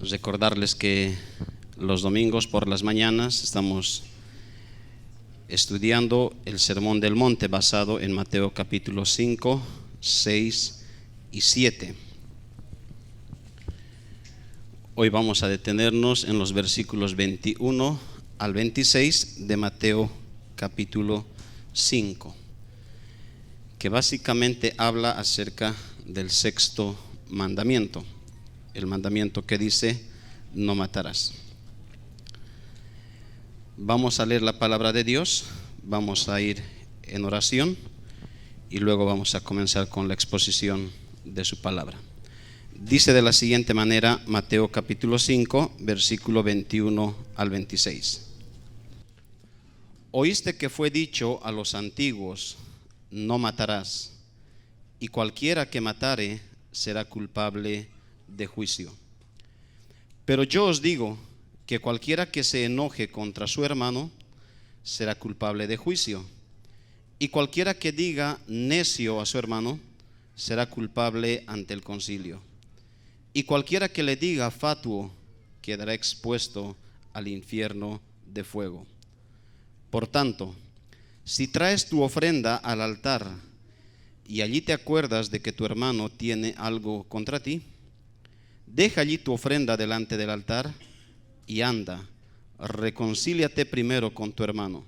Recordarles que los domingos por las mañanas estamos estudiando el Sermón del Monte basado en Mateo capítulo 5, 6 y 7. Hoy vamos a detenernos en los versículos 21 al 26 de Mateo capítulo 5, que básicamente habla acerca del sexto mandamiento, el mandamiento que dice: no matarás. Vamos a leer la palabra de Dios, vamos a ir en oración y luego vamos a comenzar con la exposición de su palabra. Dice de la siguiente manera Mateo capítulo 5, versículo 21 al 26. Oíste que fue dicho a los antiguos: no matarás, y cualquiera que matare será culpable de juicio. Pero yo os digo que cualquiera que se enoje contra su hermano será culpable de juicio, y cualquiera que diga necio a su hermano será culpable ante el concilio, y cualquiera que le diga fatuo quedará expuesto al infierno de fuego. Por tanto, si traes tu ofrenda al altar y allí te acuerdas de que tu hermano tiene algo contra ti, deja allí tu ofrenda delante del altar y anda, reconcíliate primero con tu hermano,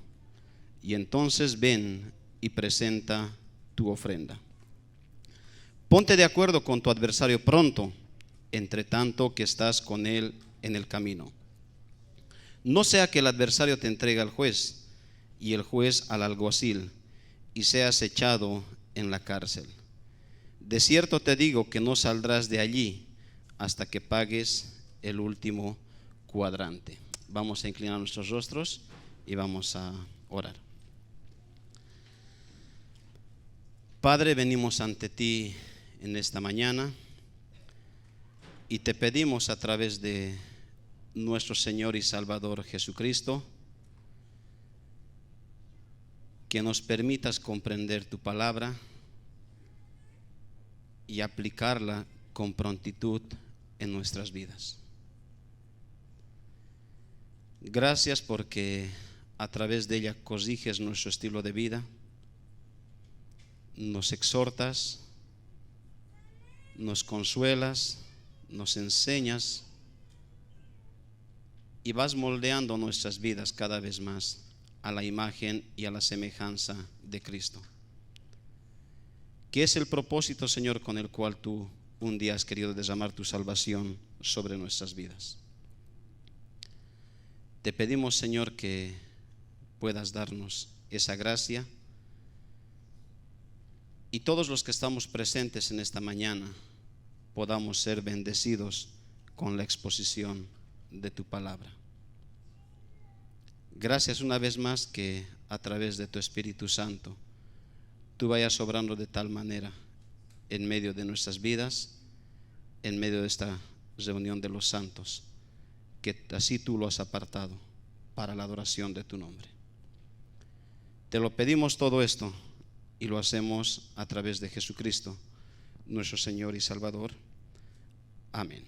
y entonces ven y presenta tu ofrenda. Ponte de acuerdo con tu adversario pronto, entre tanto que estás con él en el camino. No sea que el adversario te entregue al juez y el juez al alguacil, y seas echado en la cárcel. De cierto te digo que no saldrás de allí hasta que pagues el último cuadrante. Vamos a inclinar nuestros rostros y vamos a orar. Padre, venimos ante ti en esta mañana y te pedimos a través de nuestro Señor y Salvador Jesucristo que nos permitas comprender tu palabra y aplicarla con prontitud en nuestras vidas. Gracias porque a través de ella corriges nuestro estilo de vida, nos exhortas, nos consuelas, nos enseñas y vas moldeando nuestras vidas cada vez más a la imagen y a la semejanza de Cristo, que es el propósito, Señor, con el cual tú un día has querido derramar tu salvación sobre nuestras vidas. Te pedimos, Señor, que puedas darnos esa gracia, y todos los que estamos presentes en esta mañana podamos ser bendecidos con la exposición de tu palabra. Gracias una vez más que a través de tu Espíritu Santo tú vayas obrando de tal manera en medio de nuestras vidas, en medio de esta reunión de los santos, que así tú lo has apartado para la adoración de tu nombre. Te lo pedimos todo esto y lo hacemos a través de Jesucristo, nuestro Señor y Salvador. Amén.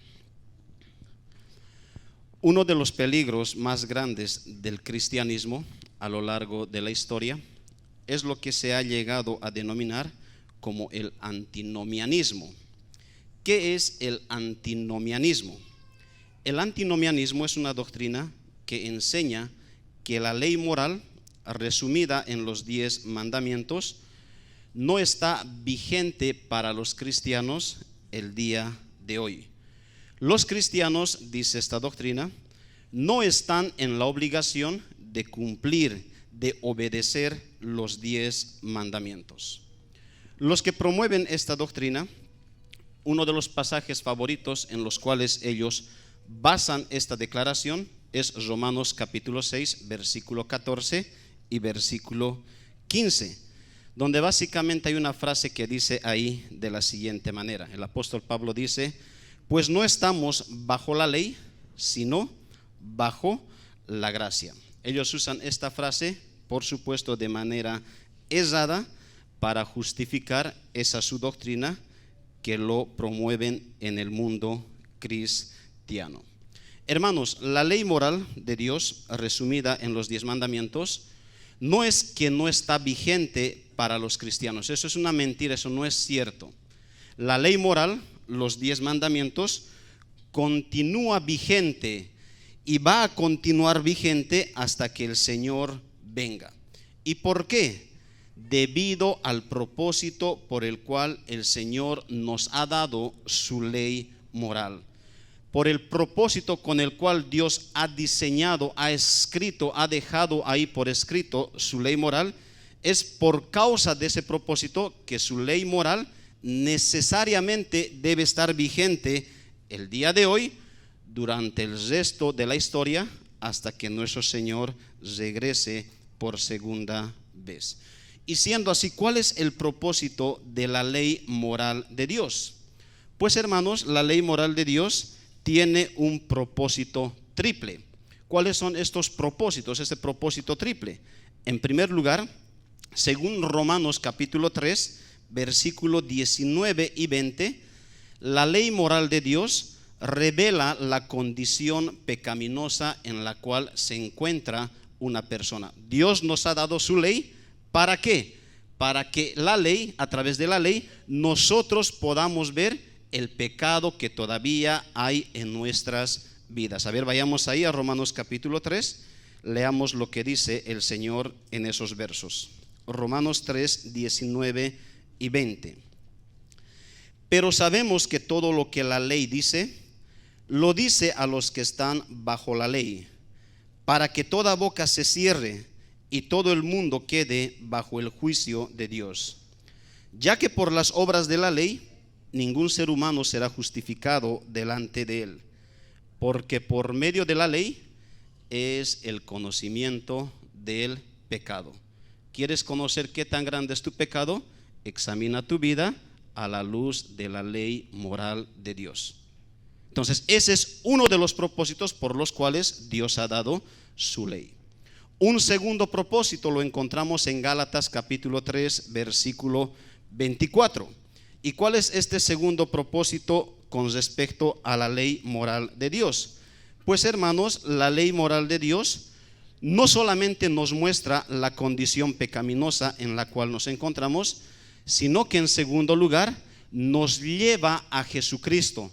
Uno de los peligros más grandes del cristianismo a lo largo de la historia es lo que se ha llegado a denominar como el antinomianismo. ¿Qué es el antinomianismo? El antinomianismo es una doctrina que enseña que la ley moral, resumida en los 10 mandamientos, no está vigente para los cristianos el día de hoy. Los cristianos, dice esta doctrina, no están en la obligación de cumplir, de obedecer los 10 mandamientos. Los que promueven esta doctrina, uno de los pasajes favoritos en los cuales ellos basan esta declaración es Romanos capítulo 6, versículo 14 y versículo 15, donde básicamente hay una frase que dice ahí de la siguiente manera. El apóstol Pablo dice: pues no estamos bajo la ley, sino bajo la gracia. Ellos usan esta frase, por supuesto, de manera errada para justificar esa su doctrina que lo promueven en el mundo cristiano. Hermanos, la ley moral de Dios, resumida en los 10 mandamientos, no es que no está vigente para los cristianos. Eso es una mentira, eso no es cierto. La ley moral, los 10 mandamientos, continúa vigente y va a continuar vigente hasta que el Señor venga. ¿Y por qué? Debido al propósito por el cual el Señor nos ha dado su ley moral. Por el propósito con el cual Dios ha diseñado, ha escrito, ha dejado ahí por escrito su ley moral, es por causa de ese propósito que su ley moral necesariamente debe estar vigente el día de hoy, durante el resto de la historia, hasta que nuestro Señor regrese por segunda vez. Y siendo así, ¿cuál es el propósito de la ley moral de Dios? Pues hermanos, la ley moral de Dios tiene un propósito triple. ¿Cuáles son estos propósitos? Este propósito triple. En primer lugar, según Romanos capítulo 3, versículo 19 y 20, la ley moral de Dios revela la condición pecaminosa en la cual se encuentra una persona. Dios nos ha dado su ley, ¿para qué? Para que la ley, a través de la ley, nosotros podamos ver el pecado que todavía hay en nuestras vidas. A ver, vayamos ahí a Romanos capítulo 3, leamos lo que dice el Señor en esos versos. Romanos 3, 19 y 20. Pero sabemos que todo lo que la ley dice, lo dice a los que están bajo la ley, para que toda boca se cierre y todo el mundo quede bajo el juicio de Dios. Ya que por las obras de la ley, ningún ser humano será justificado delante de él, porque por medio de la ley es el conocimiento del pecado. ¿Quieres conocer qué tan grande es tu pecado? Examina tu vida a la luz de la ley moral de Dios. Entonces, ese es uno de los propósitos por los cuales Dios ha dado su ley. Un segundo propósito lo encontramos en Gálatas capítulo 3, versículo 24. ¿Y cuál es este segundo propósito con respecto a la ley moral de Dios? Pues hermanos, la ley moral de Dios no solamente nos muestra la condición pecaminosa en la cual nos encontramos, sino que en segundo lugar nos lleva a Jesucristo,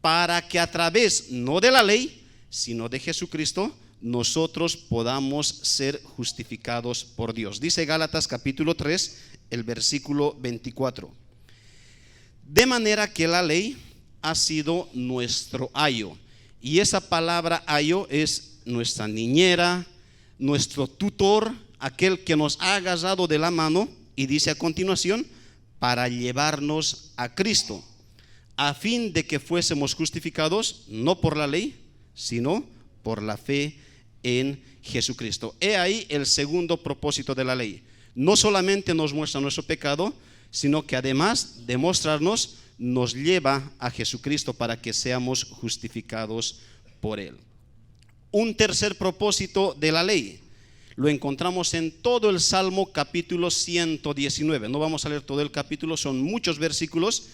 para que a través no de la ley, sino de Jesucristo, nosotros podamos ser justificados por Dios. Dice Gálatas capítulo 3, el versículo 24. De manera que la ley ha sido nuestro ayo. Y esa palabra ayo es nuestra niñera, nuestro tutor, aquel que nos ha agarrado de la mano, y dice a continuación, para llevarnos a Cristo, a fin de que fuésemos justificados no por la ley, sino por la fe en Jesucristo. He ahí el segundo propósito de la ley. No solamente nos muestra nuestro pecado, sino que además de mostrarnos, nos lleva a Jesucristo para que seamos justificados por Él. Un tercer propósito de la ley lo encontramos en todo el Salmo capítulo 119. No vamos a leer todo el capítulo, son muchos versículos.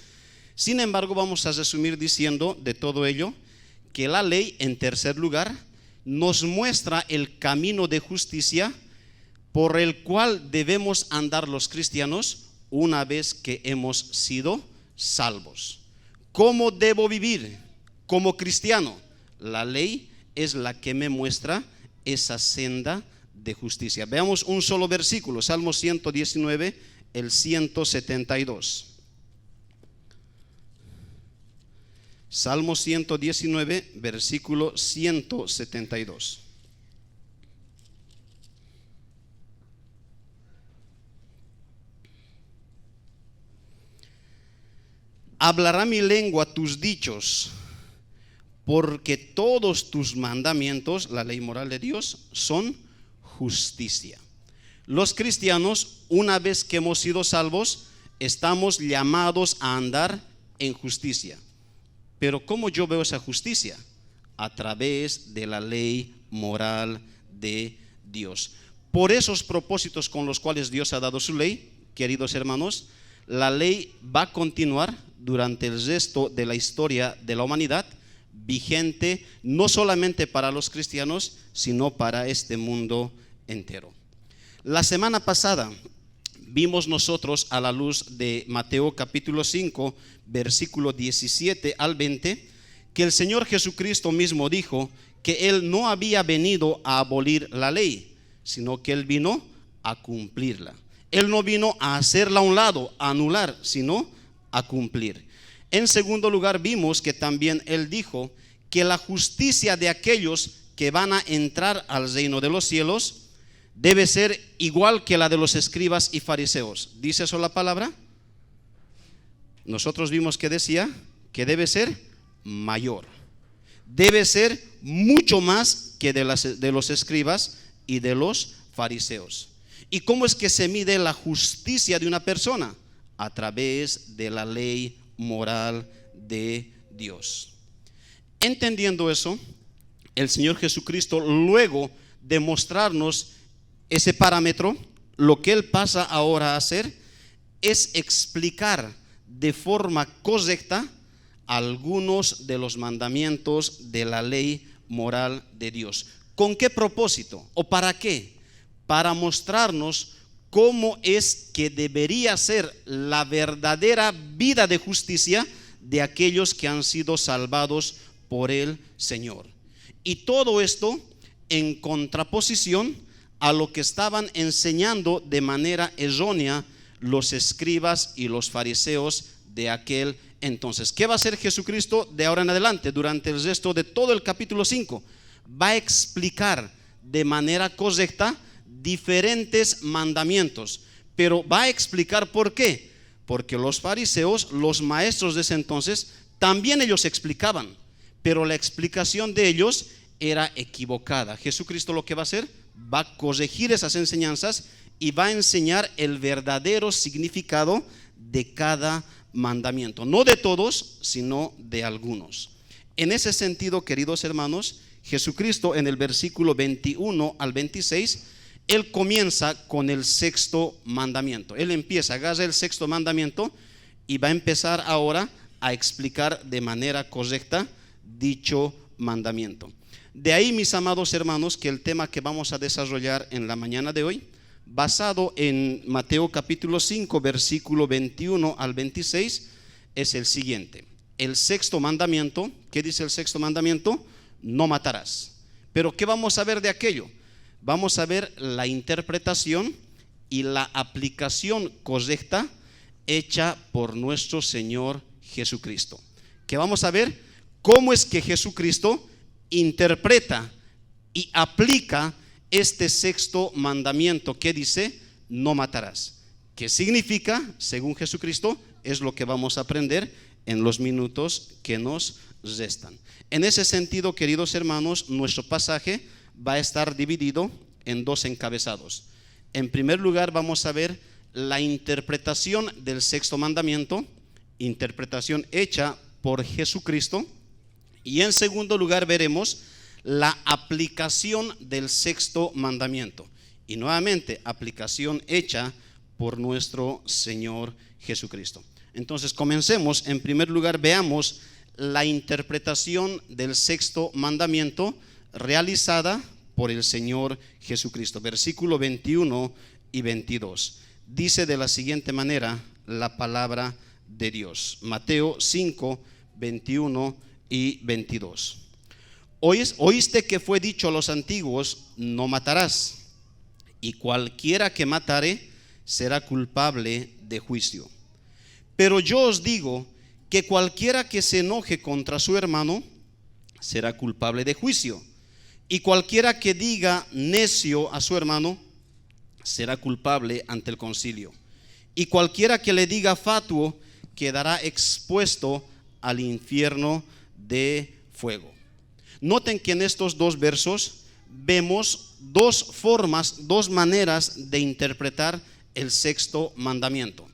Sin embargo, vamos a resumir diciendo de todo ello que la ley, en tercer lugar, nos muestra el camino de justicia por el cual debemos andar los cristianos una vez que hemos sido salvos. ¿Cómo debo vivir como cristiano? La ley es la que me muestra esa senda de justicia. Veamos un solo versículo, Salmo 119, el 172. Salmo 119, versículo 172. Hablará mi lengua tus dichos, porque todos tus mandamientos, la ley moral de Dios, son justicia. Los cristianos, una vez que hemos sido salvos, estamos llamados a andar en justicia. Pero ¿cómo yo veo esa justicia? A través de la ley moral de Dios. Por esos propósitos con los cuales Dios ha dado su ley, queridos hermanos, la ley va a continuar durante el resto de la historia de la humanidad, vigente no solamente para los cristianos, sino para este mundo entero. La semana pasada vimos nosotros, a la luz de Mateo capítulo 5, versículo 17 al 20, que el Señor Jesucristo mismo dijo que Él no había venido a abolir la ley, sino que Él vino a cumplirla. Él no vino a hacerla a un lado, a anular, sino a cumplir. En segundo lugar, vimos que también Él dijo que la justicia de aquellos que van a entrar al reino de los cielos debe ser igual que la de los escribas y fariseos. ¿Dice eso la palabra? Nosotros vimos que decía que debe ser mayor. Debe ser mucho más que de los escribas y de los fariseos. ¿Y cómo es que se mide la justicia de una persona? A través de la ley moral de Dios. Entendiendo eso, el Señor Jesucristo, luego de mostrarnos ese parámetro, lo que Él pasa ahora a hacer es explicar de forma correcta algunos de los mandamientos de la ley moral de Dios. ¿Con qué propósito o para qué? Para mostrarnos cómo es que debería ser la verdadera vida de justicia de aquellos que han sido salvados por el Señor. Y todo esto en contraposición a lo que estaban enseñando de manera errónea los escribas y los fariseos de aquel entonces. ¿Qué va a hacer Jesucristo de ahora en adelante? Durante el resto de todo el capítulo 5 va a explicar de manera correcta diferentes mandamientos, pero va a explicar por qué. Porque los fariseos, los maestros de ese entonces, también ellos explicaban, pero la explicación de ellos era equivocada. Jesucristo lo que va a hacer, va a corregir esas enseñanzas y va a enseñar el verdadero significado de cada mandamiento, no de todos, sino de algunos. En ese sentido, queridos hermanos, Jesucristo en el versículo 21 al 26, Él comienza con el sexto mandamiento. Él empieza, agarra el sexto mandamiento y va a empezar ahora a explicar de manera correcta dicho mandamiento. De ahí, mis amados hermanos, que el tema que vamos a desarrollar en la mañana de hoy, basado en Mateo capítulo 5, versículo 21 al 26, es el siguiente. El sexto mandamiento, ¿qué dice el sexto mandamiento? No matarás. Pero ¿qué vamos a ver de aquello? Vamos a ver la interpretación y la aplicación correcta hecha por nuestro Señor Jesucristo. Que vamos a ver cómo es que Jesucristo interpreta y aplica este sexto mandamiento que dice no matarás. ¿Qué significa? Según Jesucristo, es lo que vamos a aprender en los minutos que nos restan. En ese sentido, queridos hermanos, nuestro pasaje va a estar dividido en dos encabezados. En primer lugar, vamos a ver la interpretación del sexto mandamiento, interpretación hecha por Jesucristo. Y en segundo lugar veremos la aplicación del sexto mandamiento. Y nuevamente, aplicación hecha por nuestro Señor Jesucristo. Entonces, comencemos. En primer lugar, veamos la interpretación del sexto mandamiento realizada por el Señor Jesucristo. Versículo 21 y 22. Dice de la siguiente manera la palabra de Dios. Mateo 5, 21 y 22. Oíste que fue dicho a los antiguos, no matarás, y cualquiera que matare será culpable de juicio. Pero yo os digo que cualquiera que se enoje contra su hermano será culpable de juicio, y cualquiera que diga necio a su hermano será culpable ante el concilio, y cualquiera que le diga fatuo quedará expuesto al infierno de fuego. Noten que en estos dos versos vemos dos formas, dos maneras de interpretar el sexto mandamiento.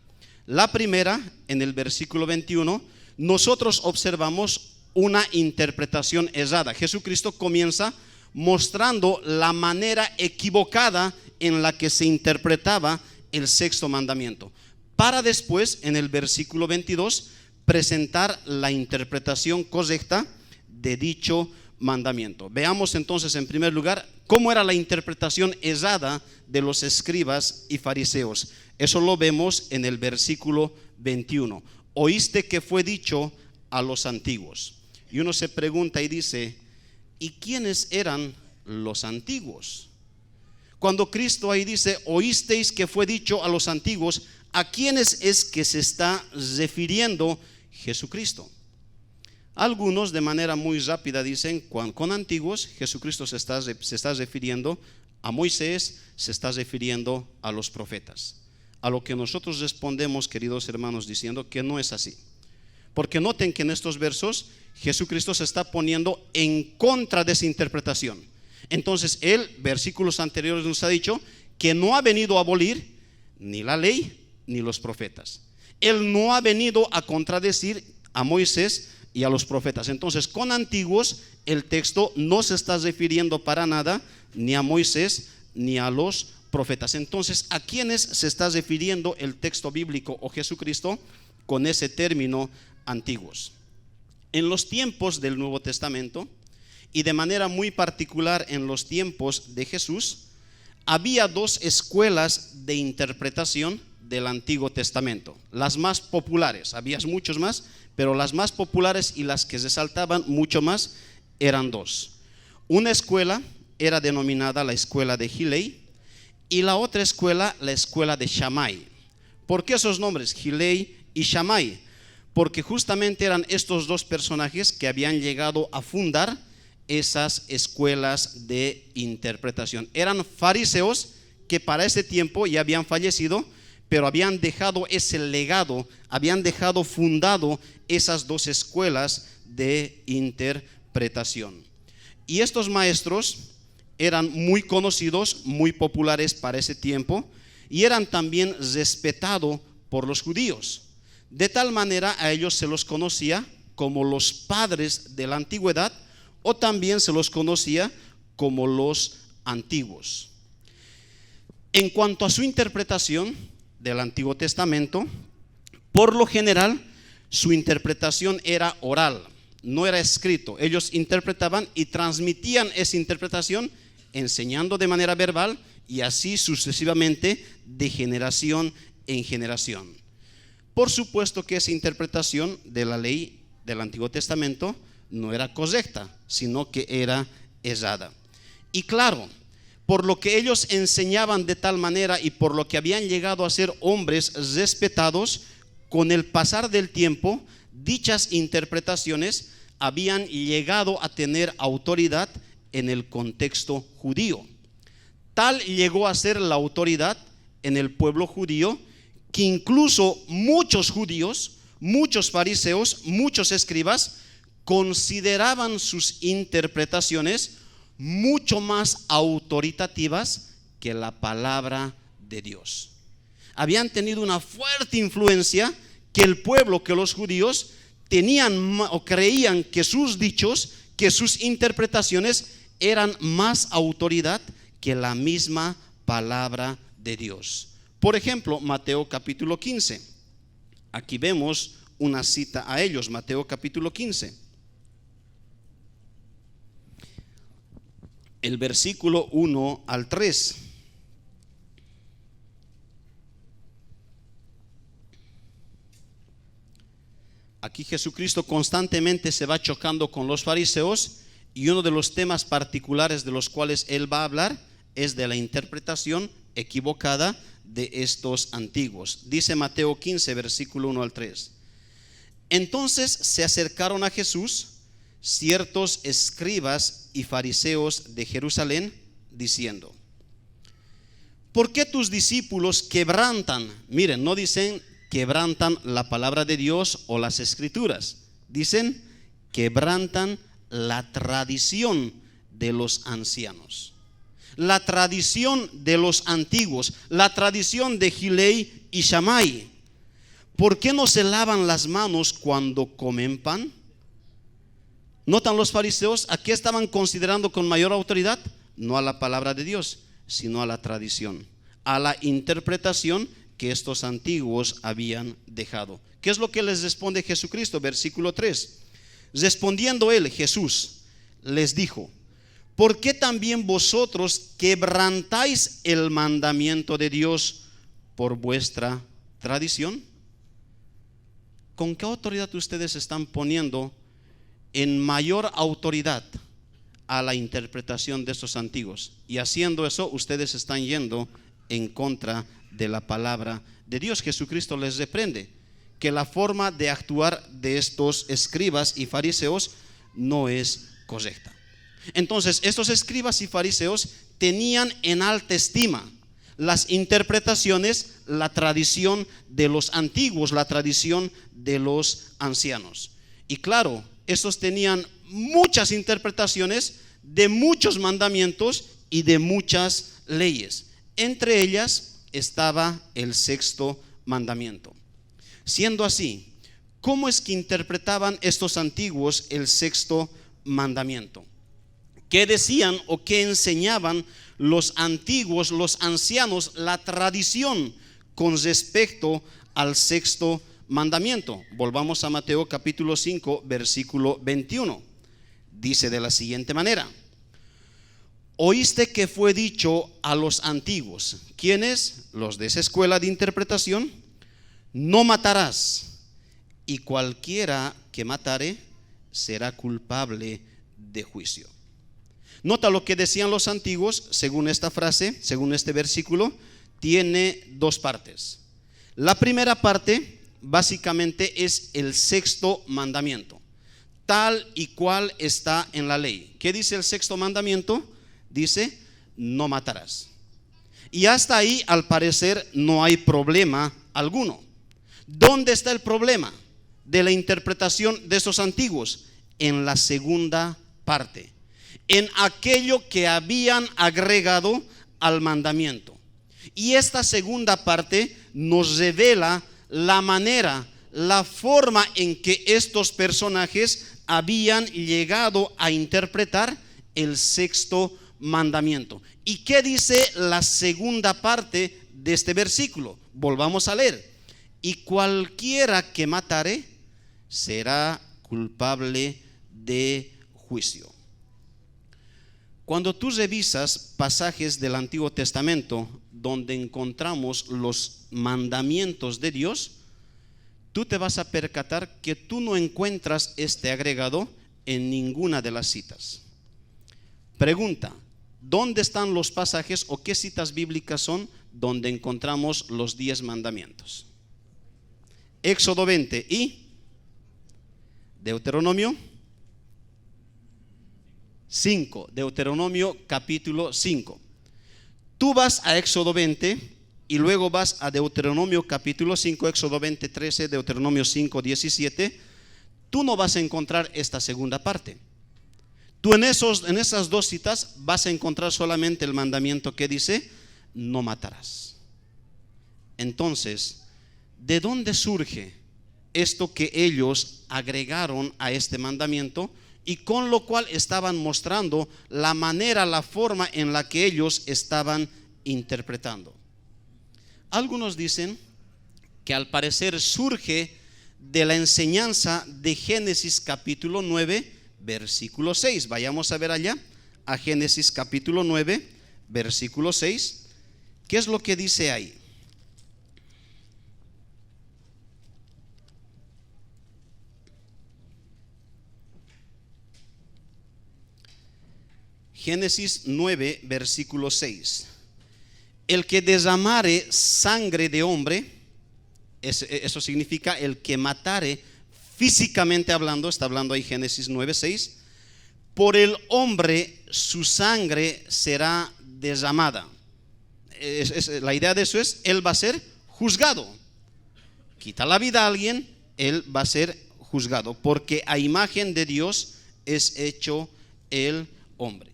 La primera, en el versículo 21, nosotros observamos una interpretación errada. Jesucristo comienza mostrando la manera equivocada en la que se interpretaba el sexto mandamiento, para después, en el versículo 22, presentar la interpretación correcta de dicho mandamiento. Veamos entonces en primer lugar cómo era la interpretación errada de los escribas y fariseos. Eso lo vemos en el versículo 21. Oíste que fue dicho a los antiguos. Y uno se pregunta y dice, ¿y quiénes eran los antiguos? Cuando Cristo ahí dice, oísteis que fue dicho a los antiguos, ¿a quiénes es que se está refiriendo Jesucristo? Algunos de manera muy rápida dicen, con antiguos, Jesucristo se está refiriendo a Moisés, se está refiriendo a los profetas. A lo que nosotros respondemos, queridos hermanos, diciendo que no es así. Porque noten que en estos versos Jesucristo se está poniendo en contra de esa interpretación. Entonces él, versículos anteriores nos ha dicho que no ha venido a abolir ni la ley ni los profetas. Él no ha venido a contradecir a Moisés y a los profetas. Entonces con antiguos el texto no se está refiriendo para nada ni a Moisés ni a los profetas. Entonces, ¿a quiénes se está refiriendo el texto bíblico o Jesucristo con ese término antiguos? En los tiempos del Nuevo Testamento y de manera muy particular en los tiempos de Jesús, había dos escuelas de interpretación del Antiguo Testamento, las más populares. Había muchos más, pero las más populares y las que resaltaban mucho más eran dos. Una escuela era denominada la escuela de Gilei y la otra escuela, la escuela de Shammai. ¿Por qué esos nombres, Gilei y Shammai? Porque justamente eran estos dos personajes que habían llegado a fundar esas escuelas de interpretación. Eran fariseos que para ese tiempo ya habían fallecido, pero habían dejado ese legado, habían dejado fundado esas dos escuelas de interpretación. Y estos maestros eran muy conocidos, muy populares para ese tiempo, y eran también respetados por los judíos. De tal manera a ellos se los conocía como los padres de la antigüedad, o también se los conocía como los antiguos. En cuanto a su interpretación del Antiguo Testamento, por lo general su interpretación era oral, no era escrito. Ellos interpretaban y transmitían esa interpretación enseñando de manera verbal y así sucesivamente de generación en generación. Por supuesto que esa interpretación de la ley del Antiguo Testamento no era correcta, sino que era errada. Y claro, por lo que ellos enseñaban de tal manera y por lo que habían llegado a ser hombres respetados, con el pasar del tiempo, dichas interpretaciones habían llegado a tener autoridad en el contexto judío. Tal llegó a ser la autoridad en el pueblo judío que incluso muchos judíos, muchos fariseos, muchos escribas consideraban sus interpretaciones mucho más autoritativas que la palabra de Dios. Habían tenido una fuerte influencia que el pueblo, que los judíos tenían o creían que sus dichos, que sus interpretaciones eran más autoridad que la misma palabra de Dios. Por ejemplo, Mateo capítulo 15. Aquí vemos una cita a ellos, Mateo capítulo 15. El versículo 1 al 3. Aquí Jesucristo constantemente se va chocando con los fariseos y uno de los temas particulares de los cuales él va a hablar es de la interpretación equivocada de estos antiguos. Dice Mateo 15, versículo 1 al 3. Entonces se acercaron a Jesús ciertos escribas y fariseos de Jerusalén, diciendo: ¿por qué tus discípulos quebrantan? Miren, no dicen quebrantan la palabra de Dios o las escrituras, dicen quebrantan la tradición de los ancianos, la tradición de los antiguos, la tradición de Gilei y Shammai. ¿Por qué no se lavan las manos cuando comen pan? ¿Notan los fariseos a qué estaban considerando con mayor autoridad? No a la palabra de Dios, sino a la tradición, a la interpretación que estos antiguos habían dejado. ¿Qué es lo que les responde Jesucristo? Versículo 3. Respondiendo él, Jesús, les dijo: ¿por qué también vosotros quebrantáis el mandamiento de Dios por vuestra tradición? ¿Con qué autoridad ustedes están poniendo en mayor autoridad a la interpretación de estos antiguos? Y haciendo eso, ustedes están yendo en contra de la palabra de Dios. Jesucristo les reprende que la forma de actuar de estos escribas y fariseos no es correcta. Entonces, estos escribas y fariseos tenían en alta estima las interpretaciones, la tradición de los antiguos, la tradición de los ancianos. Y claro, estos tenían muchas interpretaciones de muchos mandamientos y de muchas leyes. Entre ellas estaba el sexto mandamiento. Siendo así, ¿cómo es que interpretaban estos antiguos el sexto mandamiento? ¿Qué decían o qué enseñaban los antiguos, los ancianos, la tradición con respecto al sexto mandamiento? Volvamos a Mateo capítulo 5, versículo 21. Dice de la siguiente manera: oíste que fue dicho a los antiguos. ¿Quiénes? Los de esa escuela de interpretación: no matarás, y cualquiera que matare será culpable de juicio. Nota lo que decían los antiguos. Según esta frase, según este versículo, tiene dos partes. La primera parte básicamente es el sexto mandamiento, tal y cual está en la ley. ¿Qué dice el sexto mandamiento? Dice: no matarás. Y hasta ahí, al parecer, no hay problema alguno. ¿Dónde está el problema de la interpretación de estos antiguos? En la segunda parte, en aquello que habían agregado al mandamiento. Y esta segunda parte nos revela la manera, la forma en que estos personajes habían llegado a interpretar el sexto mandamiento. ¿Y qué dice la segunda parte de este versículo? Volvamos a leer: y cualquiera que matare será culpable de juicio. Cuando tú revisas pasajes del Antiguo Testamento donde encontramos los mandamientos de Dios, tú te vas a percatar que tú no encuentras este agregado en ninguna de las citas. Pregunta: ¿dónde están los pasajes o qué citas bíblicas son donde encontramos los 10 mandamientos? Éxodo 20 y Deuteronomio 5, Deuteronomio capítulo 5. Tú vas a Éxodo 20 y luego vas a Deuteronomio capítulo 5, Éxodo 20, 13, Deuteronomio 5, 17. Tú no vas a encontrar esta segunda parte. Tú en esas dos citas vas a encontrar solamente el mandamiento que dice: no matarás. Entonces, ¿de dónde surge esto que ellos agregaron a este mandamiento y con lo cual estaban mostrando la manera, la forma en la que ellos estaban interpretando? Algunos dicen que al parecer surge de la enseñanza de Génesis capítulo 9, versículo 6. Vayamos a ver allá a Génesis capítulo 9, versículo 6. ¿Qué es lo que dice ahí? Génesis 9, versículo 6. El que derramare sangre de hombre, eso significa el que matare físicamente hablando, está hablando ahí Génesis 9, 6. Por el hombre su sangre será derramada. La idea de eso es: él va a ser juzgado. Quita la vida a alguien, él va a ser juzgado, porque a imagen de Dios es hecho el hombre.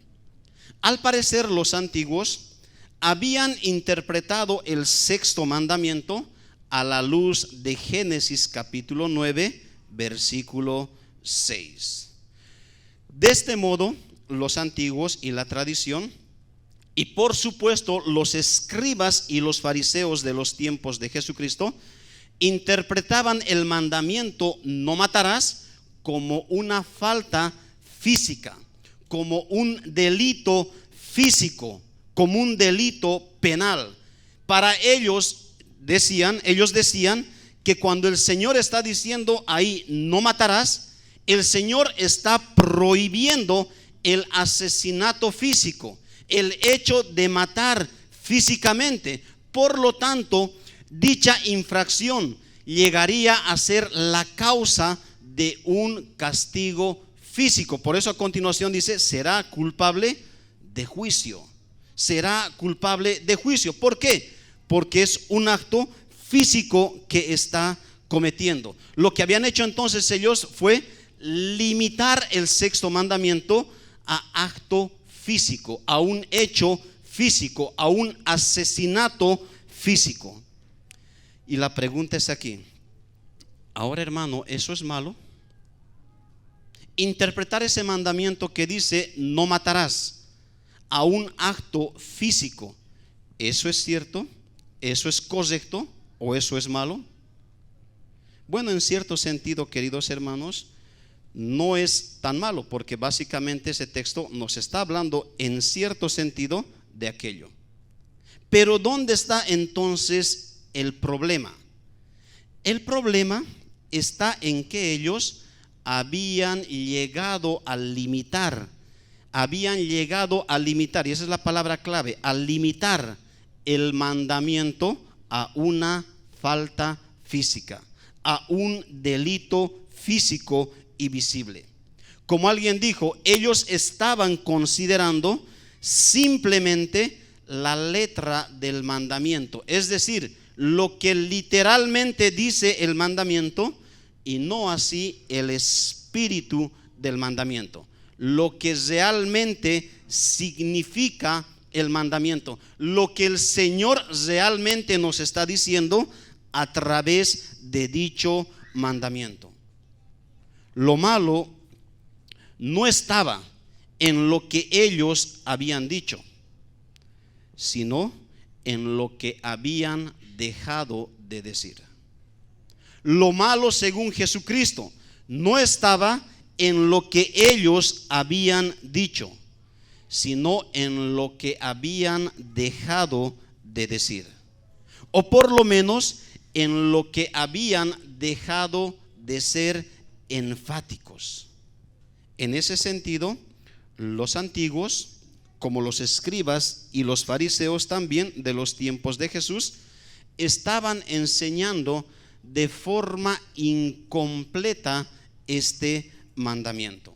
Al parecer, los antiguos habían interpretado el sexto mandamiento a la luz de Génesis capítulo 9, versículo 6. De este modo, los antiguos y la tradición, y por supuesto los escribas y los fariseos de los tiempos de Jesucristo, interpretaban el mandamiento no matarás como una falta física, como un delito físico, como un delito penal. Para ellos decían que cuando el Señor está diciendo ahí no matarás, el Señor está prohibiendo el asesinato físico, el hecho de matar físicamente. Por lo tanto, dicha infracción llegaría a ser la causa de un castigo físico. Por eso a continuación dice, será culpable de juicio. Será culpable de juicio. ¿Por qué? Porque es un acto físico que está cometiendo. Lo que habían hecho entonces ellos fue limitar el sexto mandamiento a acto físico, a un hecho físico, a un asesinato físico. Y la pregunta es aquí, ahora hermano, ¿eso es malo? Interpretar ese mandamiento que dice no matarás a un acto físico, ¿eso es cierto? ¿Eso es correcto o eso es malo? Bueno, en cierto sentido, queridos hermanos, no es tan malo, porque básicamente ese texto nos está hablando en cierto sentido de aquello. Pero ¿dónde está entonces el problema? El problema está en que ellos habían llegado a limitar, y esa es la palabra clave, a limitar el mandamiento a una falta física, a un delito físico y visible. Como alguien dijo, ellos estaban considerando simplemente la letra del mandamiento, es decir, lo que literalmente dice el mandamiento, y no así el espíritu del mandamiento, lo que realmente significa el mandamiento, lo que el Señor realmente nos está diciendo a través de dicho mandamiento. Lo malo no estaba en lo que ellos habían dicho, sino en lo que habían dejado de decir. Lo malo, según Jesucristo, no estaba en lo que ellos habían dicho, sino en lo que habían dejado de decir, o por lo menos en lo que habían dejado de ser enfáticos. En ese sentido, los antiguos, como los escribas y los fariseos también de los tiempos de Jesús, estaban enseñando de forma incompleta este mandamiento.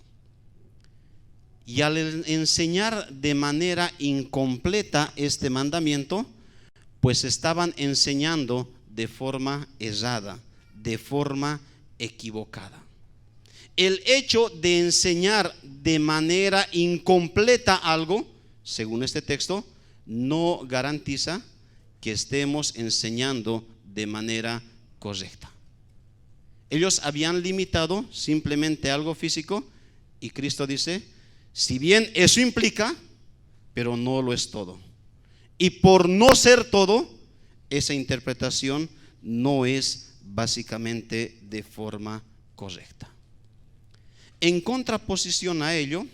Y al enseñar de manera incompleta este mandamiento, pues estaban enseñando de forma errada, de forma equivocada. El hecho de enseñar de manera incompleta algo, según este texto, no garantiza que estemos enseñando de manera correcta. Ellos habían limitado simplemente algo físico, y Cristo dice, si bien eso implica, pero no lo es todo. Y por no ser todo, esa interpretación no es básicamente de forma correcta. En contraposición a ello,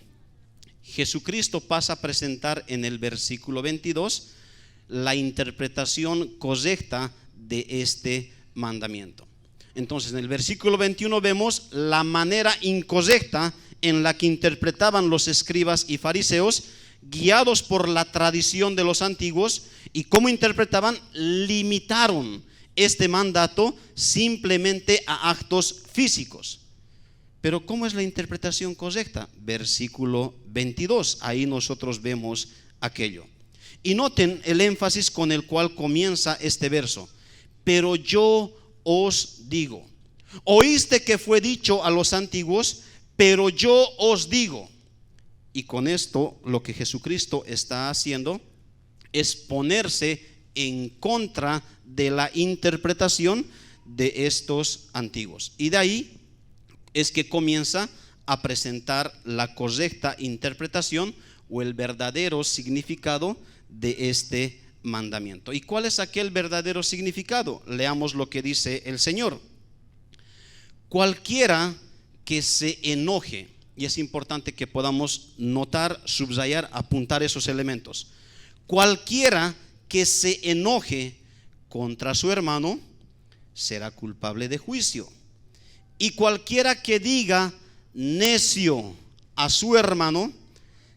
Jesucristo pasa a presentar en el versículo 22 la interpretación correcta de este mandamiento. Entonces, en el versículo 21 vemos la manera incorrecta en la que interpretaban los escribas y fariseos, guiados por la tradición de los antiguos, y cómo interpretaban, limitaron este mandato simplemente a actos físicos. Pero ¿cómo es la interpretación correcta? Versículo 22, ahí nosotros vemos aquello. Y noten el énfasis con el cual comienza este verso. Pero yo os digo, oíste que fue dicho a los antiguos, pero yo os digo. Y con esto lo que Jesucristo está haciendo es ponerse en contra de la interpretación de estos antiguos. Y de ahí es que comienza a presentar la correcta interpretación o el verdadero significado de este mandamiento. ¿Y cuál es aquel verdadero significado? Leamos lo que dice el Señor. Cualquiera que se enoje, y es importante que podamos notar, subrayar, apuntar esos elementos. Cualquiera que se enoje contra su hermano será culpable de juicio. Y cualquiera que diga necio a su hermano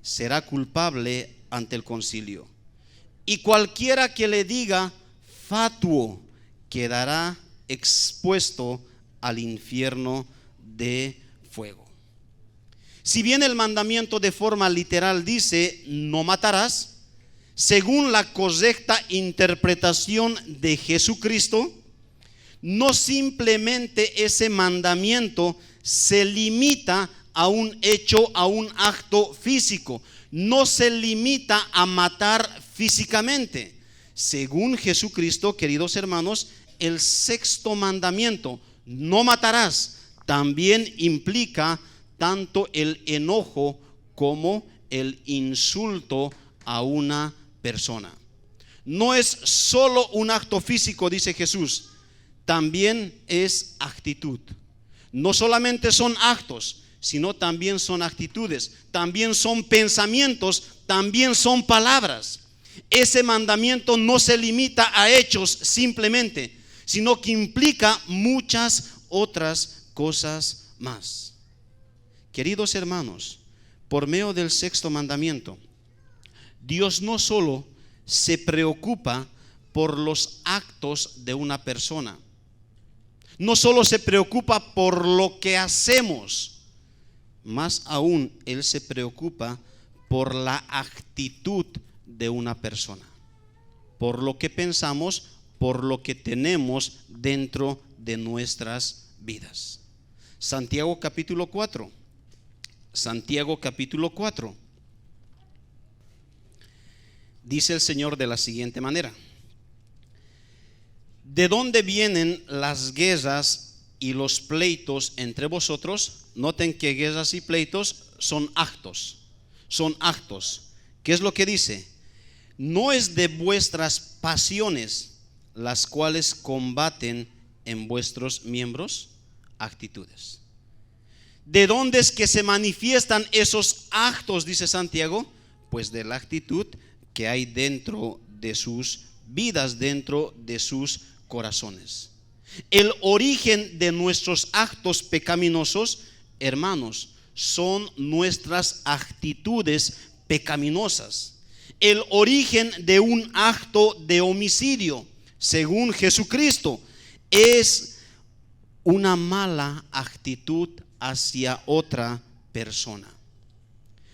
será culpable ante el concilio. Y cualquiera que le diga fatuo quedará expuesto al infierno de fuego. Si bien el mandamiento de forma literal dice no matarás, según la correcta interpretación de Jesucristo, no simplemente ese mandamiento se limita a un hecho, a un acto físico, no se limita a matar físicamente. Según Jesucristo, queridos hermanos, el sexto mandamiento, no matarás, también implica tanto el enojo como el insulto a una persona. No es solo un acto físico, dice Jesús, también es actitud. No solamente son actos, sino también son actitudes, también son pensamientos, también son palabras. Ese mandamiento no se limita a hechos simplemente, sino que implica muchas otras cosas más. Queridos hermanos, por medio del sexto mandamiento, Dios no solo se preocupa por los actos de una persona, no solo se preocupa por lo que hacemos, más aún Él se preocupa por la actitud de una persona, por lo que pensamos, por lo que tenemos dentro de nuestras vidas. Santiago capítulo 4. Santiago capítulo 4. Dice el Señor de la siguiente manera: ¿de dónde vienen las guerras y los pleitos entre vosotros? Noten que guerras y pleitos son actos, son actos. ¿Qué es lo que dice? No es de vuestras pasiones las cuales combaten en vuestros miembros, actitudes. ¿De dónde es que se manifiestan esos actos? Dice Santiago, pues de la actitud que hay dentro de sus vidas, dentro de sus corazones. El origen de nuestros actos pecaminosos, hermanos, son nuestras actitudes pecaminosas. El origen de un acto de homicidio, según Jesucristo, es una mala actitud hacia otra persona.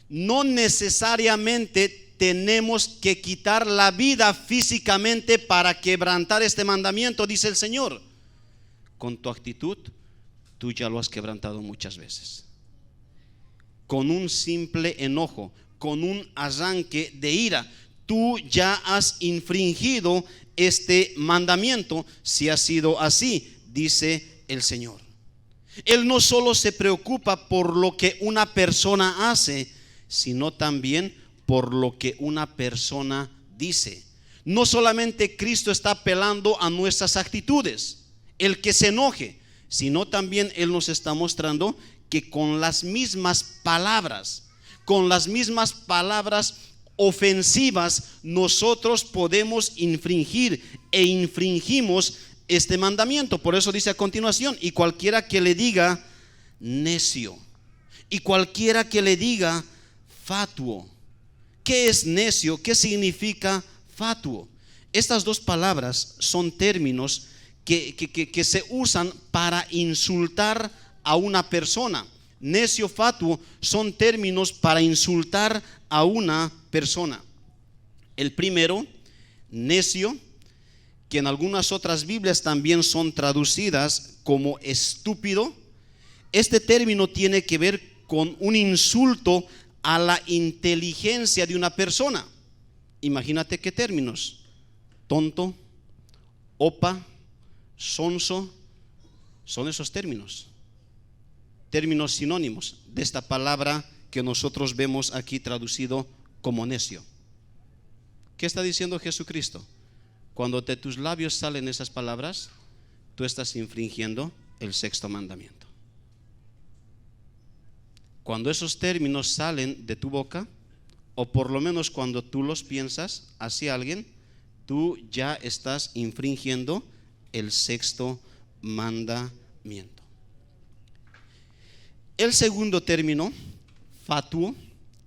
No necesariamente tenemos que quitar la vida físicamente para quebrantar este mandamiento, dice el Señor. Con tu actitud, tú ya lo has quebrantado muchas veces. Con un simple enojo, con un arranque de ira, tú ya has infringido este mandamiento, si ha sido así, dice el Señor. Él no solo se preocupa por lo que una persona hace, sino también por lo que una persona dice. No solamente Cristo está apelando a nuestras actitudes, el que se enoje, sino también Él nos está mostrando que con las mismas palabras ofensivas, nosotros podemos infringir e infringimos este mandamiento. Por eso dice a continuación: y cualquiera que le diga necio, y cualquiera que le diga fatuo. ¿Qué es necio? ¿Qué significa fatuo? Estas dos palabras son términos que se usan para insultar a una persona. Necio, fatuo son términos para insultar a una persona. El primero, necio, que en algunas otras Biblias también son traducidas como estúpido. Este término tiene que ver con un insulto a la inteligencia de una persona. Imagínate qué términos: tonto, opa, sonso, son esos términos sinónimos de esta palabra que nosotros vemos aquí traducido como necio. ¿Qué está diciendo Jesucristo? Cuando de tus labios salen esas palabras, tú estás infringiendo el sexto mandamiento. cuando esos términos salen de tu boca, o por lo menos cuando tú los piensas hacia alguien, tú ya estás infringiendo el sexto mandamiento. El segundo término, fatuo,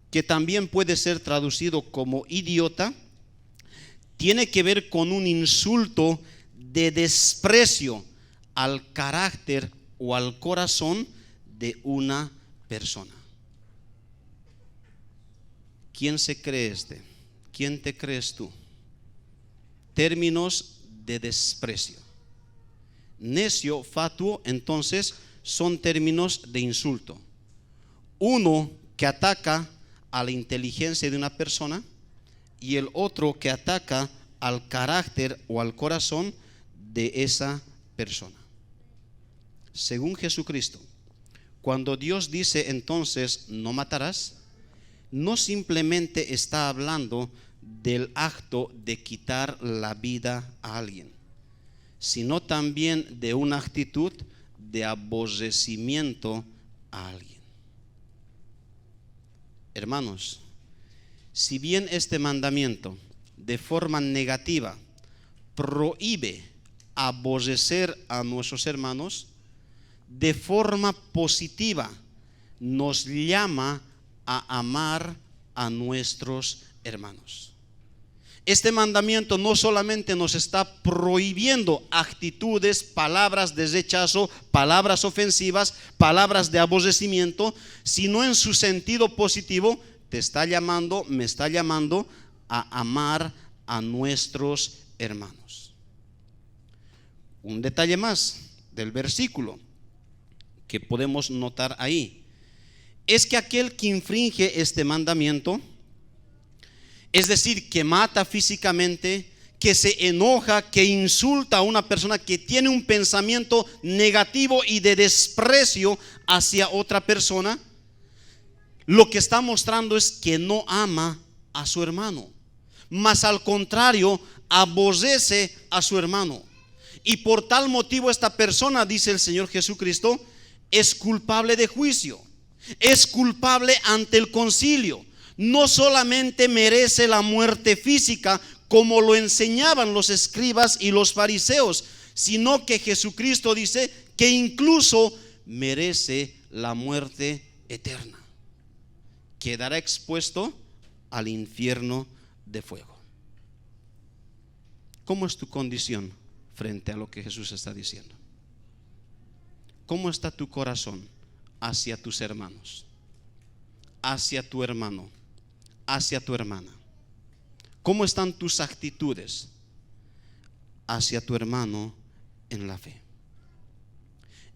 que también puede ser traducido como idiota, tiene que ver con un insulto de desprecio al carácter o al corazón de una persona. ¿Quién se cree este? ¿Quién te crees tú? Términos de desprecio. Necio, fatuo, entonces son términos de insulto. Uno que ataca a la inteligencia de una persona y el otro que ataca al carácter o al corazón de esa persona. Según Jesucristo, cuando Dios dice entonces no matarás, no simplemente está hablando del acto de quitar la vida a alguien, sino también de una actitud de aborrecimiento a alguien. Hermanos, si bien este mandamiento de forma negativa prohíbe aborrecer a nuestros hermanos, de forma positiva nos llama a amar a nuestros hermanos. Este mandamiento no solamente nos está prohibiendo actitudes, palabras de rechazo, palabras ofensivas, palabras de aborrecimiento, sino en su sentido positivo te está llamando, me está llamando a amar a nuestros hermanos. Un detalle más del versículo que podemos notar ahí es que aquel que infringe este mandamiento, es decir, que mata físicamente, que se enoja, que insulta a una persona, que tiene un pensamiento negativo y de desprecio hacia otra persona, lo que está mostrando es que no ama a su hermano, mas al contrario, aborrece a su hermano. Y por tal motivo esta persona, dice el Señor Jesucristo, es culpable de juicio, es culpable ante el concilio. No solamente merece la muerte física como lo enseñaban los escribas y los fariseos, sino que Jesucristo dice que incluso merece la muerte eterna. Quedará expuesto al infierno de fuego. ¿Cómo es tu condición frente a lo que Jesús está diciendo? ¿Cómo está tu corazón hacia tus hermanos, hacia tu hermano, hacia tu hermana? ¿Cómo están tus actitudes hacia tu hermano en la fe?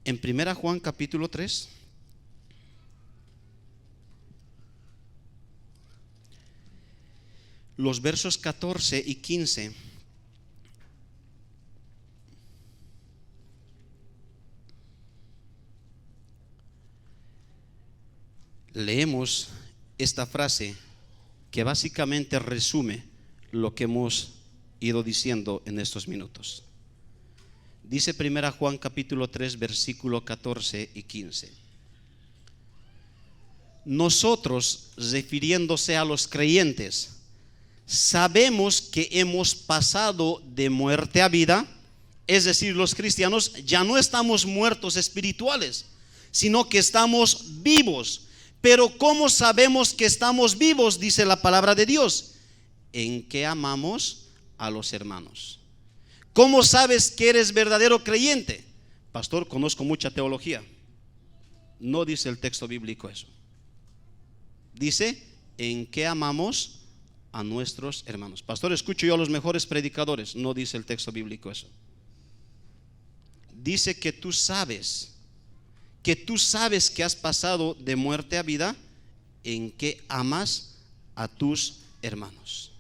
En 1 Juan capítulo 3, los versos 14 y 15, leemos esta frase que básicamente resume lo que hemos ido diciendo en estos minutos. Dice 1 Juan capítulo 3 versículo 14 y 15: nosotros, refiriéndose a los creyentes, sabemos que hemos pasado de muerte a vida. Es decir, los cristianos ya no estamos muertos espirituales, sino que estamos vivos. Pero ¿cómo sabemos que estamos vivos? Dice la palabra de Dios: en que amamos a los hermanos. ¿Cómo sabes que eres verdadero creyente? Pastor, conozco mucha teología. No dice el texto bíblico eso. Dice en que amamos a nuestros hermanos. Pastor, escucho yo a los mejores predicadores. No dice el texto bíblico eso. Dice que tú sabes que has pasado de muerte a vida en que amas a tus hermanos.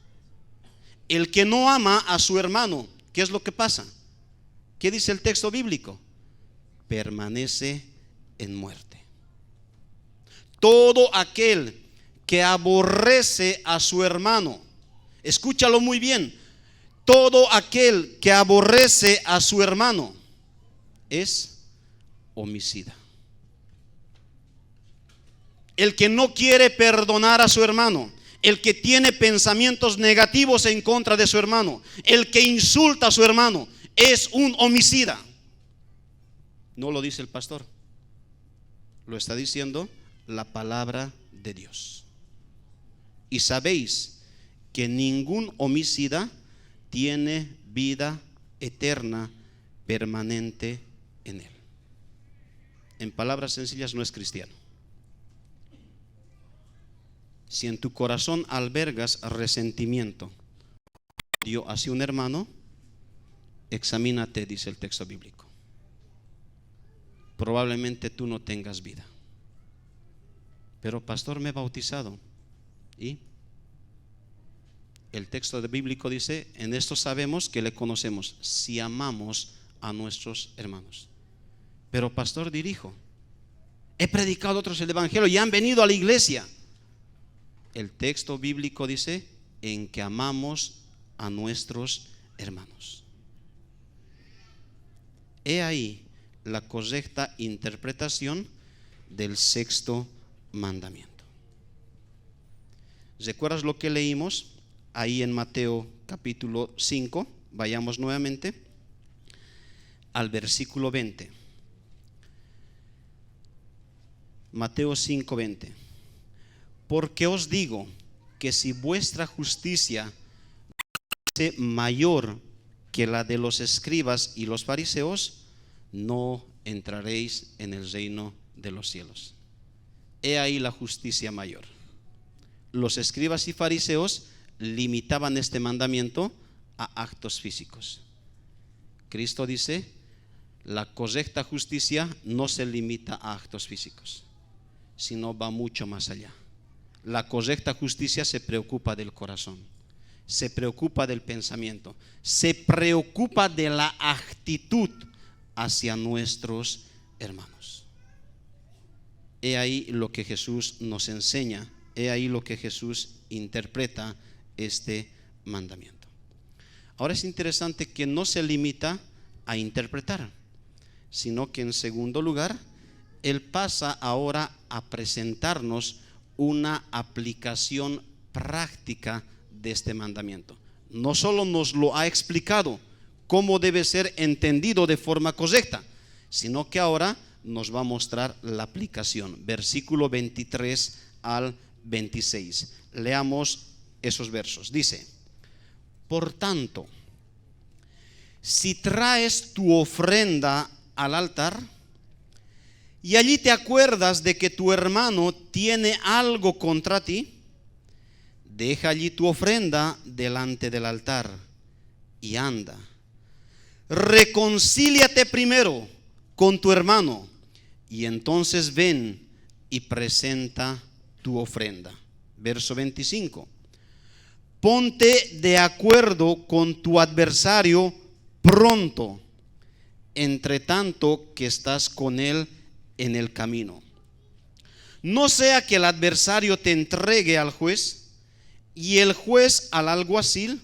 El que no ama a su hermano, ¿qué es lo que pasa? ¿Qué dice el texto bíblico? Permanece en muerte. Todo aquel que aborrece a su hermano, escúchalo muy bien, todo aquel que aborrece a su hermano es homicida. el que no quiere perdonar a su hermano, el que tiene pensamientos negativos en contra de su hermano, el que insulta a su hermano, es un homicida. No lo dice el pastor, lo está diciendo la palabra de Dios. Y sabéis que ningún homicida tiene vida eterna permanente en él. En palabras sencillas, no es cristiano. Si en tu corazón albergas resentimiento, odio hacia un hermano, examínate, dice el texto bíblico. Probablemente tú no tengas vida. Pero pastor, me he bautizado. ¿Y? El texto bíblico dice, en esto sabemos que le conocemos, si amamos a nuestros hermanos. Pero pastor, dirijo, he predicado a otros el evangelio y han venido a la iglesia. El texto bíblico dice, en que amamos a nuestros hermanos. He ahí la correcta interpretación del sexto mandamiento. ¿Recuerdas lo que leímos ahí en Mateo capítulo 5? Vayamos nuevamente al versículo 20. Mateo 5:20. Porque os digo que si vuestra justicia es mayor que la de los escribas y los fariseos, no entraréis en el reino de los cielos. He ahí la justicia mayor. Los escribas y fariseos limitaban este mandamiento a actos físicos. Cristo dice, la correcta justicia no se limita a actos físicos, sino va mucho más allá. La correcta justicia se preocupa del corazón, se preocupa del pensamiento, se preocupa de la actitud hacia nuestros hermanos. He ahí lo que Jesús nos enseña, he ahí lo que Jesús interpreta este mandamiento. Ahora es interesante que no se limita a interpretar, sino que en segundo lugar, Él pasa ahora a presentarnos una aplicación práctica de este mandamiento. No solo nos lo ha explicado cómo debe ser entendido de forma correcta, sino que ahora nos va a mostrar la aplicación. Versículo 23 al 26. Leamos esos versos. Dice, por tanto, si traes tu ofrenda al altar y allí te acuerdas de que tu hermano tiene algo contra ti, deja allí tu ofrenda delante del altar y anda. Reconcíliate primero con tu hermano y entonces ven y presenta tu ofrenda. Verso 25. Ponte de acuerdo con tu adversario pronto, entre tanto que estás con él en el camino. No sea que el adversario te entregue al juez y el juez al alguacil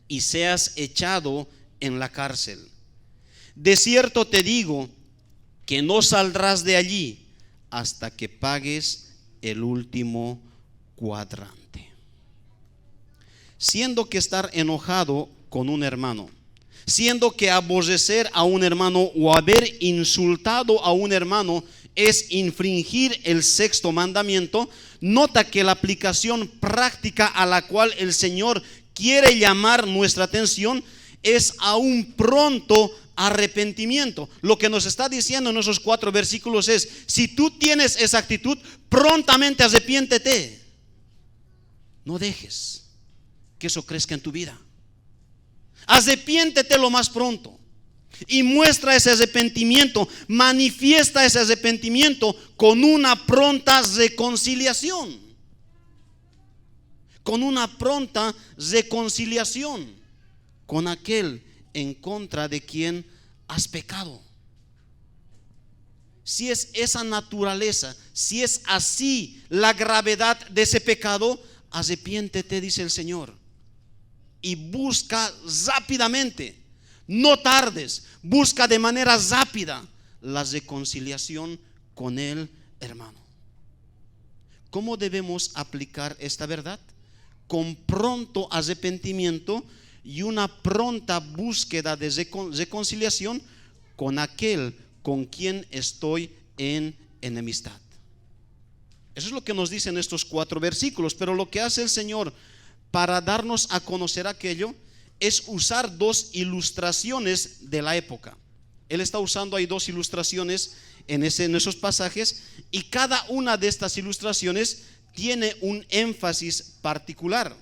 y seas echado en la cárcel. De cierto te digo que no saldrás de allí hasta que pagues el último cuadrante. Siendo que estar enojado con un hermano, siendo que aborrecer a un hermano o haber insultado a un hermano es infringir el sexto mandamiento, nota que la aplicación práctica a la cual el Señor quiere llamar nuestra atención es a un pronto arrepentimiento. Lo que nos está diciendo en esos 4 versículos es, si tú tienes esa actitud, prontamente arrepiéntete. No dejes que eso crezca en tu vida. Arrepiéntete lo más pronto y muestra ese arrepentimiento, manifiesta ese arrepentimiento con una pronta reconciliación. Con una pronta reconciliación con aquel en contra de quien has pecado. Si es esa naturaleza, si es así la gravedad de ese pecado, arrepiéntete, dice el Señor, y busca rápidamente, no tardes, busca de manera rápida la reconciliación con el hermano. ¿cómo debemos aplicar esta verdad? Con pronto arrepentimiento y una pronta búsqueda de reconciliación con aquel con quien estoy en enemistad. Eso es lo que nos dicen estos 4 versículos. Pero lo que hace el Señor para darnos a conocer aquello es usar 2 ilustraciones de la época. Él está usando ahí 2 ilustraciones en esos pasajes, y cada una de estas ilustraciones tiene un énfasis particular.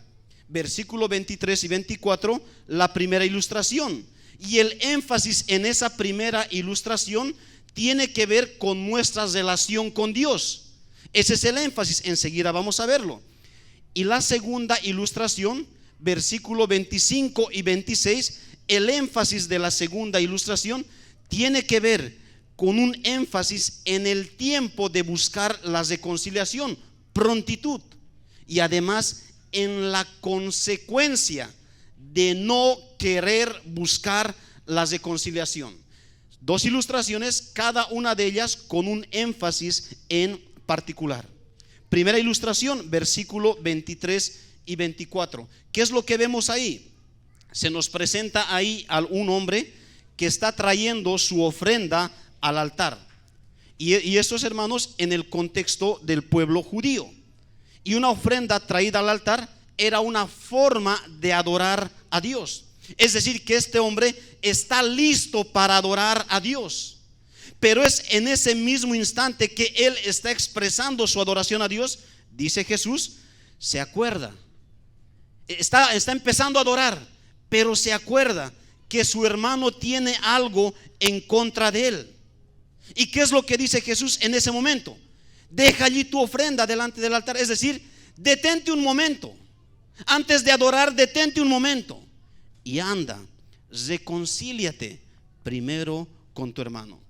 Versículo 23 y 24, la primera ilustración, y el énfasis en esa primera ilustración tiene que ver con nuestra relación con Dios. Ese es el énfasis, enseguida vamos a verlo. Y la segunda ilustración, versículo 25 y 26, el énfasis de la segunda ilustración tiene que ver con un énfasis en el tiempo de buscar la reconciliación, prontitud, y además en la consecuencia de no querer buscar la reconciliación. 2 ilustraciones, cada una de ellas con un énfasis en particular. Primera ilustración, versículo 23 y 24. ¿Qué es lo que vemos ahí? Se nos presenta ahí a un hombre que está trayendo su ofrenda al altar. Y esto es, hermanos, en el contexto del pueblo judío. Y una ofrenda traída al altar era una forma de adorar a Dios. Es decir, que este hombre está listo para adorar a Dios. Pero es en ese mismo instante que él está expresando su adoración a Dios, dice Jesús, se acuerda. Está empezando a adorar, pero se acuerda que su hermano tiene algo en contra de él. ¿Y qué es lo que dice Jesús en ese momento? Deja allí tu ofrenda delante del altar. Es decir, detente un momento. Antes de adorar, detente un momento y anda, reconcíliate primero con tu hermano.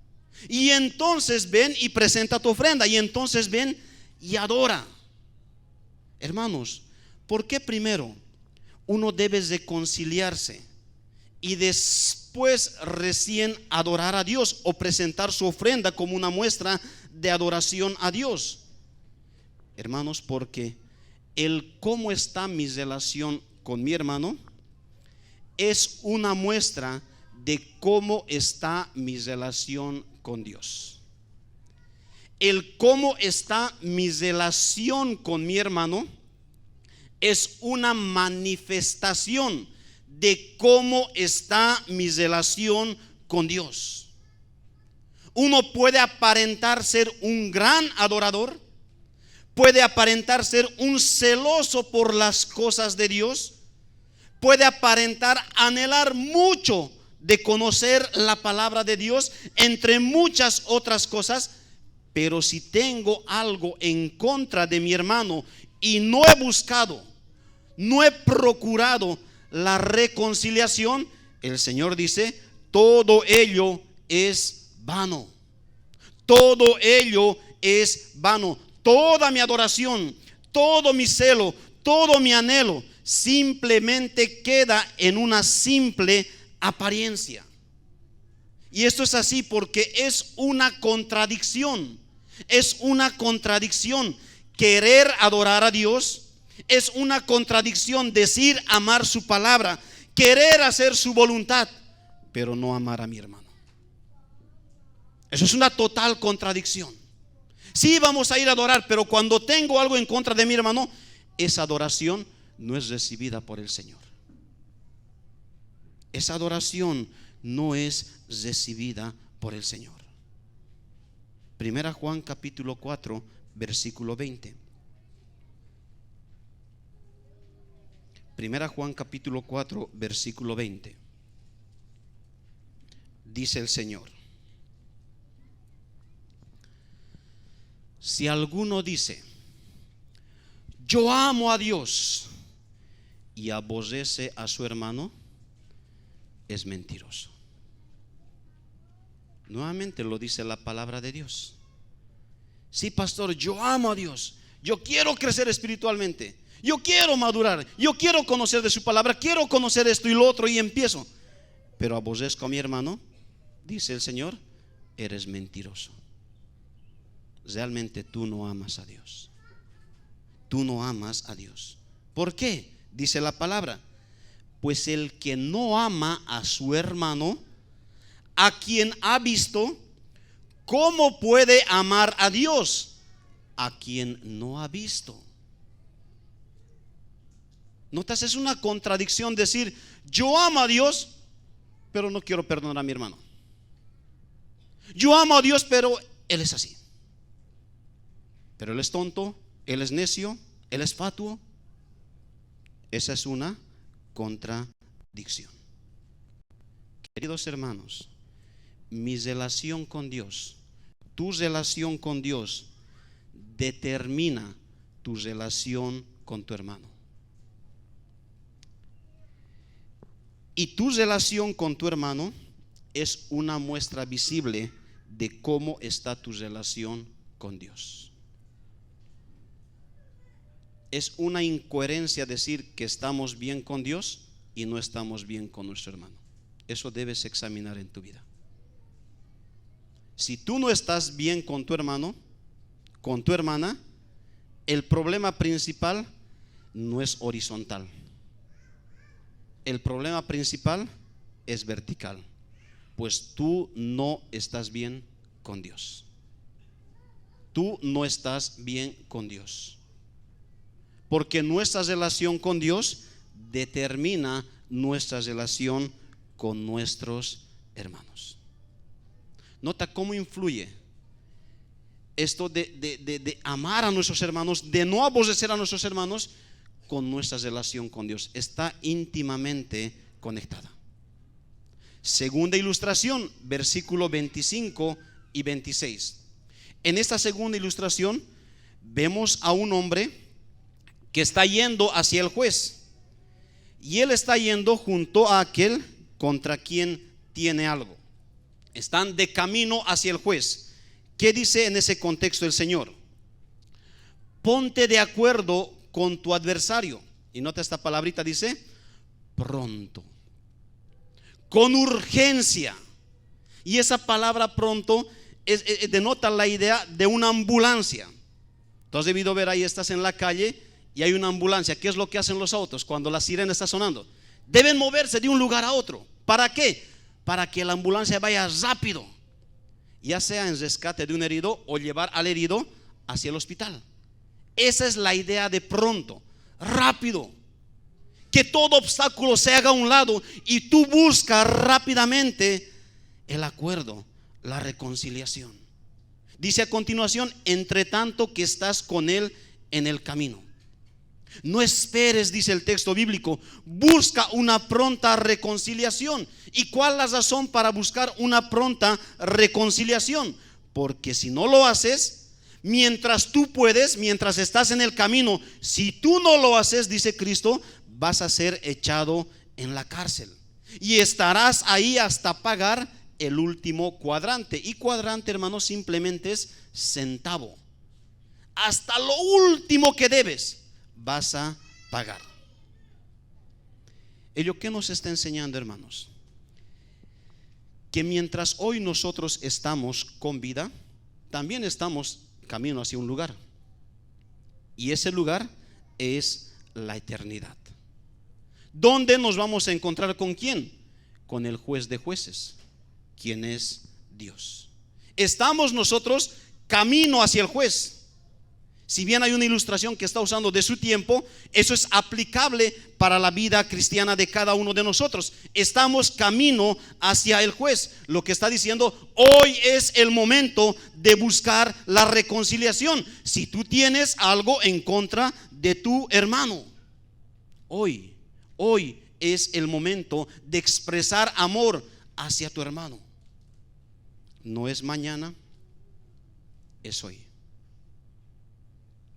Y entonces ven y presenta tu ofrenda. Y entonces ven y adora. Hermanos, ¿por qué primero uno debe reconciliarse y después recién adorar a Dios o presentar su ofrenda como una muestra de adoración a Dios? Hermanos, porque el cómo está mi relación con mi hermano es una muestra de cómo está mi relación con Dios. El cómo está mi relación con mi hermano es una manifestación de cómo está mi relación con Dios. Uno puede aparentar ser un gran adorador, puede aparentar ser un celoso por las cosas de Dios, puede aparentar anhelar mucho de conocer la palabra de Dios, entre muchas otras cosas. Pero si tengo algo en contra de mi hermano y no he buscado, no he procurado la reconciliación, el Señor dice, todo ello es vano. Todo ello es vano. Toda mi adoración, todo mi celo, todo mi anhelo simplemente queda en una simple apariencia. Y esto es así porque es una contradicción. Es una contradicción querer adorar a Dios. Es una contradicción decir amar su palabra, querer hacer su voluntad, pero no amar a mi hermano. Eso es una total contradicción. Sí, vamos a ir a adorar, pero cuando tengo algo en contra de mi hermano, esa adoración no es recibida por el Señor. Esa adoración no es recibida por el Señor. Primera Juan capítulo 4 versículo 20. Primera Juan capítulo 4 versículo 20. Dice el Señor: si alguno dice yo amo a Dios y aborrece a su hermano, es mentiroso. Nuevamente lo dice la palabra de Dios. Sí, pastor, yo amo a Dios, yo quiero crecer espiritualmente, yo quiero madurar, yo quiero conocer de su palabra, quiero conocer esto y lo otro, y empiezo, pero aborrezco a mi hermano, dice el Señor, eres mentiroso. Realmente tú no amas a Dios. tú no amas a Dios. ¿Por qué? Dice la palabra: pues el que no ama a su hermano, a quien ha visto, ¿cómo puede amar a Dios, a quien no ha visto? ¿Notas? Es una contradicción decir: yo amo a Dios, pero no quiero perdonar a mi hermano. Yo amo a Dios, pero él es así. Pero él es tonto, él es necio, él es fatuo. Esa es una contradicción. Queridos hermanos, mi relación con Dios, tu relación con Dios, determina tu relación con tu hermano. Y tu relación con tu hermano es una muestra visible de cómo está tu relación con Dios. Es una incoherencia decir que estamos bien con Dios y no estamos bien con nuestro hermano. Eso debes examinar en tu vida. Si tú no estás bien con tu hermano, con tu hermana, el problema principal no es horizontal. El problema principal es vertical, pues tú no estás bien con Dios. Tú no estás bien con Dios. Porque nuestra relación con Dios determina nuestra relación con nuestros hermanos. Nota cómo influye esto de amar a nuestros hermanos, de no aborrecer a nuestros hermanos, con nuestra relación con Dios. Está íntimamente conectada. Segunda ilustración, versículo 25 y 26. En esta segunda ilustración vemos a un hombre que está yendo hacia el juez, y él está yendo junto a aquel contra quien tiene algo. Están de camino hacia el juez. ¿Qué dice en ese contexto el Señor? Ponte de acuerdo con tu adversario. Y nota esta palabrita, dice pronto, con urgencia. Y esa palabra pronto denota la idea de una ambulancia. Tú has debido ver ahí, estás en la calle y hay una ambulancia. ¿Qué es lo que hacen los autos cuando la sirena está sonando? Deben moverse de un lugar a otro. ¿Para qué? Para que la ambulancia vaya rápido, ya sea en rescate de un herido o llevar al herido hacia el hospital. Esa es la idea de pronto, rápido, que todo obstáculo se haga a un lado y tú buscas rápidamente el acuerdo, la reconciliación. Dice a continuación: entre tanto que estás con él en el camino. No esperes, dice el texto bíblico, busca una pronta reconciliación. ¿Y cuál es la razón para buscar una pronta reconciliación? Porque si no lo haces, mientras tú puedes, mientras estás en el camino, si tú no lo haces, dice Cristo, vas a ser echado en la cárcel y estarás ahí hasta pagar el último cuadrante. Y cuadrante, hermano, simplemente es centavo. Hasta lo último que debes vas a pagar. Ello que nos está enseñando, hermanos, que mientras hoy nosotros estamos con vida, también estamos camino hacia un lugar, y ese lugar es la eternidad, donde nos vamos a encontrar con quién, con el juez de jueces, quien es Dios. Estamos nosotros camino hacia el juez. Si bien hay una ilustración que está usando de su tiempo, eso es aplicable para la vida cristiana de cada uno de nosotros. Estamos camino hacia el juez. Lo que está diciendo: hoy es el momento de buscar la reconciliación. Si tú tienes algo en contra de tu hermano, hoy es el momento de expresar amor hacia tu hermano. No es mañana, es hoy.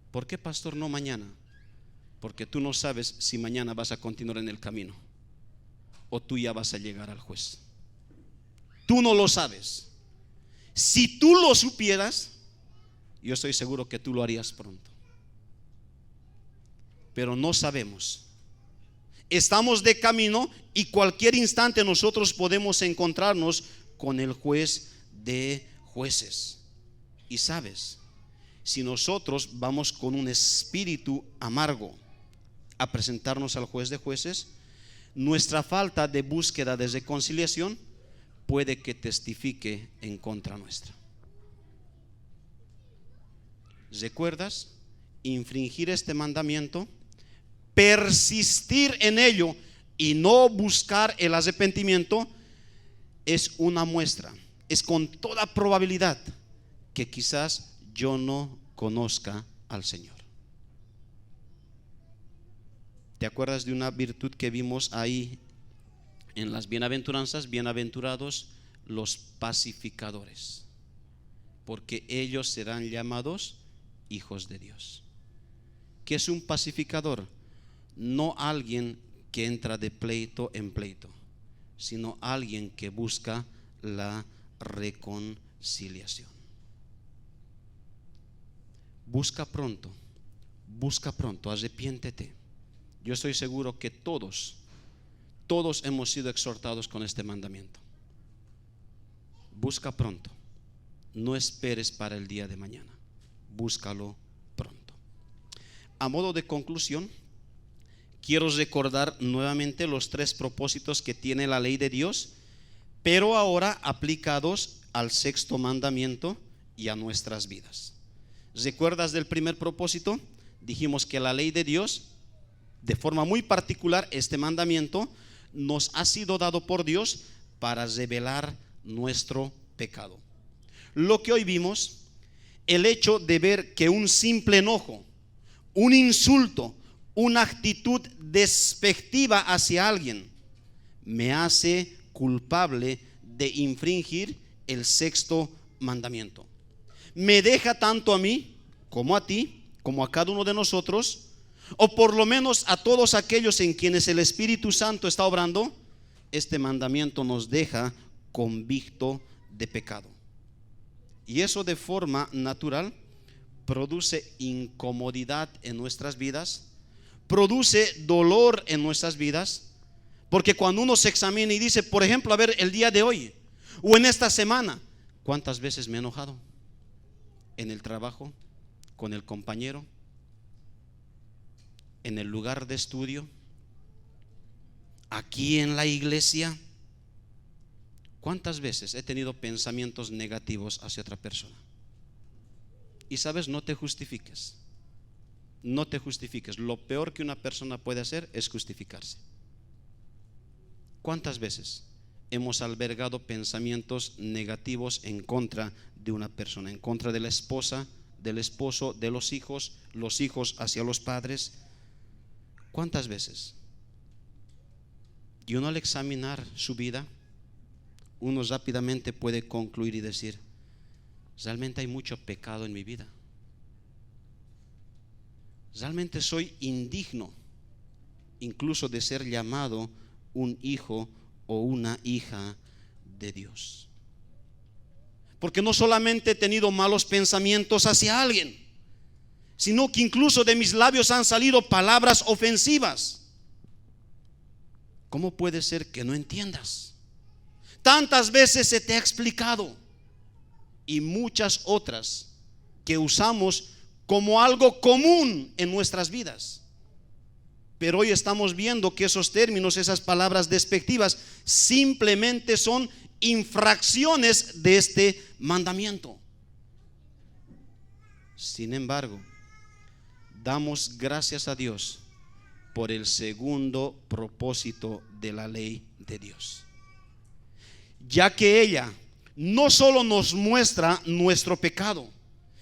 ¿Por qué, pastor, no mañana? Porque tú no sabes si mañana vas a continuar en el camino o tú ya vas a llegar al juez. Tú no lo sabes. Si tú lo supieras, yo estoy seguro que tú lo harías pronto. Pero no sabemos. Estamos de camino y cualquier instante nosotros podemos encontrarnos con el juez de jueces. Y sabes, si nosotros vamos con un espíritu amargo a presentarnos al juez de jueces, nuestra falta de búsqueda de reconciliación puede que testifique en contra nuestra. ¿Recuerdas? Infringir este mandamiento, persistir en ello y no buscar el arrepentimiento es una muestra, es con toda probabilidad que quizás yo no conozca al Señor. ¿Te acuerdas de una virtud que vimos ahí en las bienaventuranzas? Bienaventurados los pacificadores, porque ellos serán llamados hijos de Dios. ¿Qué es un pacificador? No alguien que entra de pleito en pleito, sino alguien que busca la reconciliación. Busca pronto, arrepiéntete. Yo estoy seguro que todos hemos sido exhortados con este mandamiento. Busca pronto, no esperes para el día de mañana, búscalo pronto. A modo de conclusión, quiero recordar nuevamente los 3 propósitos que tiene la ley de Dios, pero ahora aplicados al 6º mandamiento y a nuestras vidas. ¿Recuerdas del primer propósito? Dijimos que la ley de Dios, de forma muy particular, este mandamiento nos ha sido dado por Dios para revelar nuestro pecado. Lo que hoy vimos, el hecho de ver que un simple enojo, un insulto, una actitud despectiva hacia alguien me hace culpable de infringir el 6º mandamiento. Me deja tanto a mí como a ti, como a cada uno de nosotros, o por lo menos a todos aquellos en quienes el Espíritu Santo está obrando. Este mandamiento nos deja convicto de pecado, y eso de forma natural produce incomodidad en nuestras vidas, produce dolor en nuestras vidas, porque cuando uno se examina y dice, por ejemplo, a ver, el día de hoy o en esta semana, ¿cuántas veces me he enojado? En el trabajo, con el compañero, en el lugar de estudio, aquí en la iglesia. ¿Cuántas veces he tenido pensamientos negativos hacia otra persona? Y sabes, no te justifiques. No te justifiques. Lo peor que una persona puede hacer es justificarse. ¿Cuántas veces hemos albergado pensamientos negativos en contra de una persona, en contra de la esposa, del esposo, de los hijos hacia los padres? ¿Cuántas veces? Y uno al examinar su vida, uno rápidamente puede concluir y decir, realmente hay mucho pecado en mi vida. Realmente soy indigno incluso de ser llamado un hijo o una hija de Dios. Porque no solamente he tenido malos pensamientos hacia alguien, sino que incluso de mis labios han salido palabras ofensivas. ¿Cómo puede ser que no entiendas? Tantas veces se te ha explicado, y muchas otras que usamos como algo común en nuestras vidas. Pero hoy estamos viendo que esos términos, esas palabras despectivas, simplemente son infracciones de este mandamiento. Sin embargo, damos gracias a Dios por el 2º propósito de la ley de Dios, ya que ella no solo nos muestra nuestro pecado,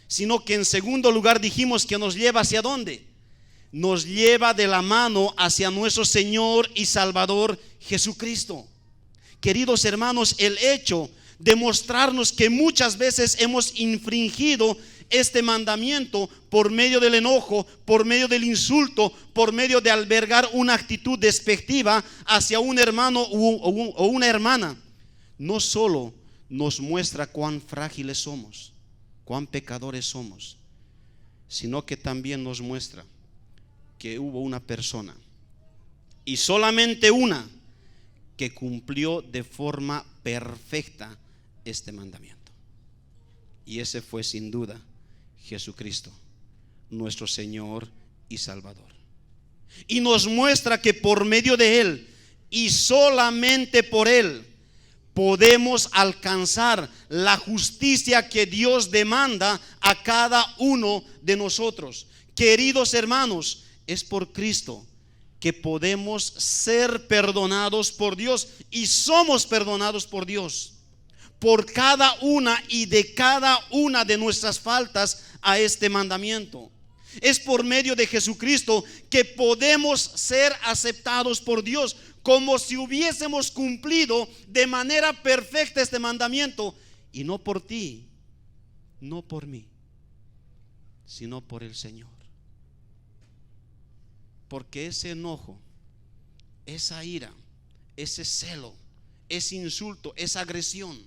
sino que en segundo lugar dijimos que nos lleva ¿hacia dónde? Nos lleva de la mano hacia nuestro Señor y Salvador Jesucristo. Queridos hermanos, el hecho de mostrarnos que muchas veces hemos infringido este mandamiento por medio del enojo, por medio del insulto, por medio de albergar una actitud despectiva hacia un hermano o una hermana, no solo nos muestra cuán frágiles somos, cuán pecadores somos, sino que también nos muestra que hubo una persona, y solamente una, que cumplió de forma perfecta este mandamiento, y ese fue sin duda Jesucristo, nuestro Señor y Salvador. Y nos muestra que por medio de Él y solamente por Él podemos alcanzar la justicia que Dios demanda a cada uno de nosotros. Queridos hermanos, es por Cristo que podemos ser perdonados por Dios y somos perdonados por Dios por cada una y de cada una de nuestras faltas a este mandamiento. Es por medio de Jesucristo que podemos ser aceptados por Dios, como si hubiésemos cumplido de manera perfecta este mandamiento, y no por ti, no por mí, sino por el Señor. Porque ese enojo, esa ira, ese celo, ese insulto, esa agresión,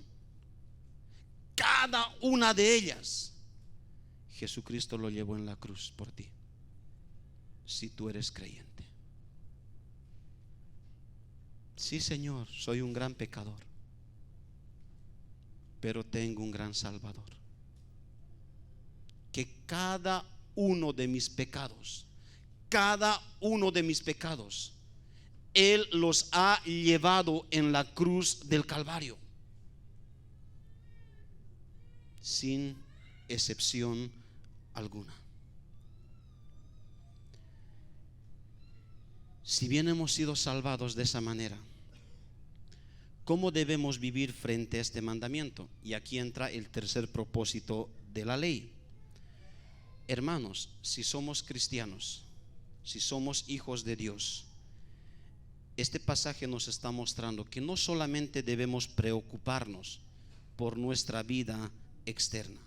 cada una de ellas, Jesucristo lo llevó en la cruz por ti, si tú eres creyente. Sí, Señor, soy un gran pecador, pero tengo un gran Salvador, que cada uno de mis pecados, Él los ha llevado en la cruz del Calvario, sin excepción alguna. Si bien hemos sido salvados de esa manera, ¿cómo debemos vivir frente a este mandamiento? Y aquí entra el tercer propósito de la ley. Hermanos, si somos cristianos, si somos hijos de Dios, este pasaje nos está mostrando que no solamente debemos preocuparnos por nuestra vida externa,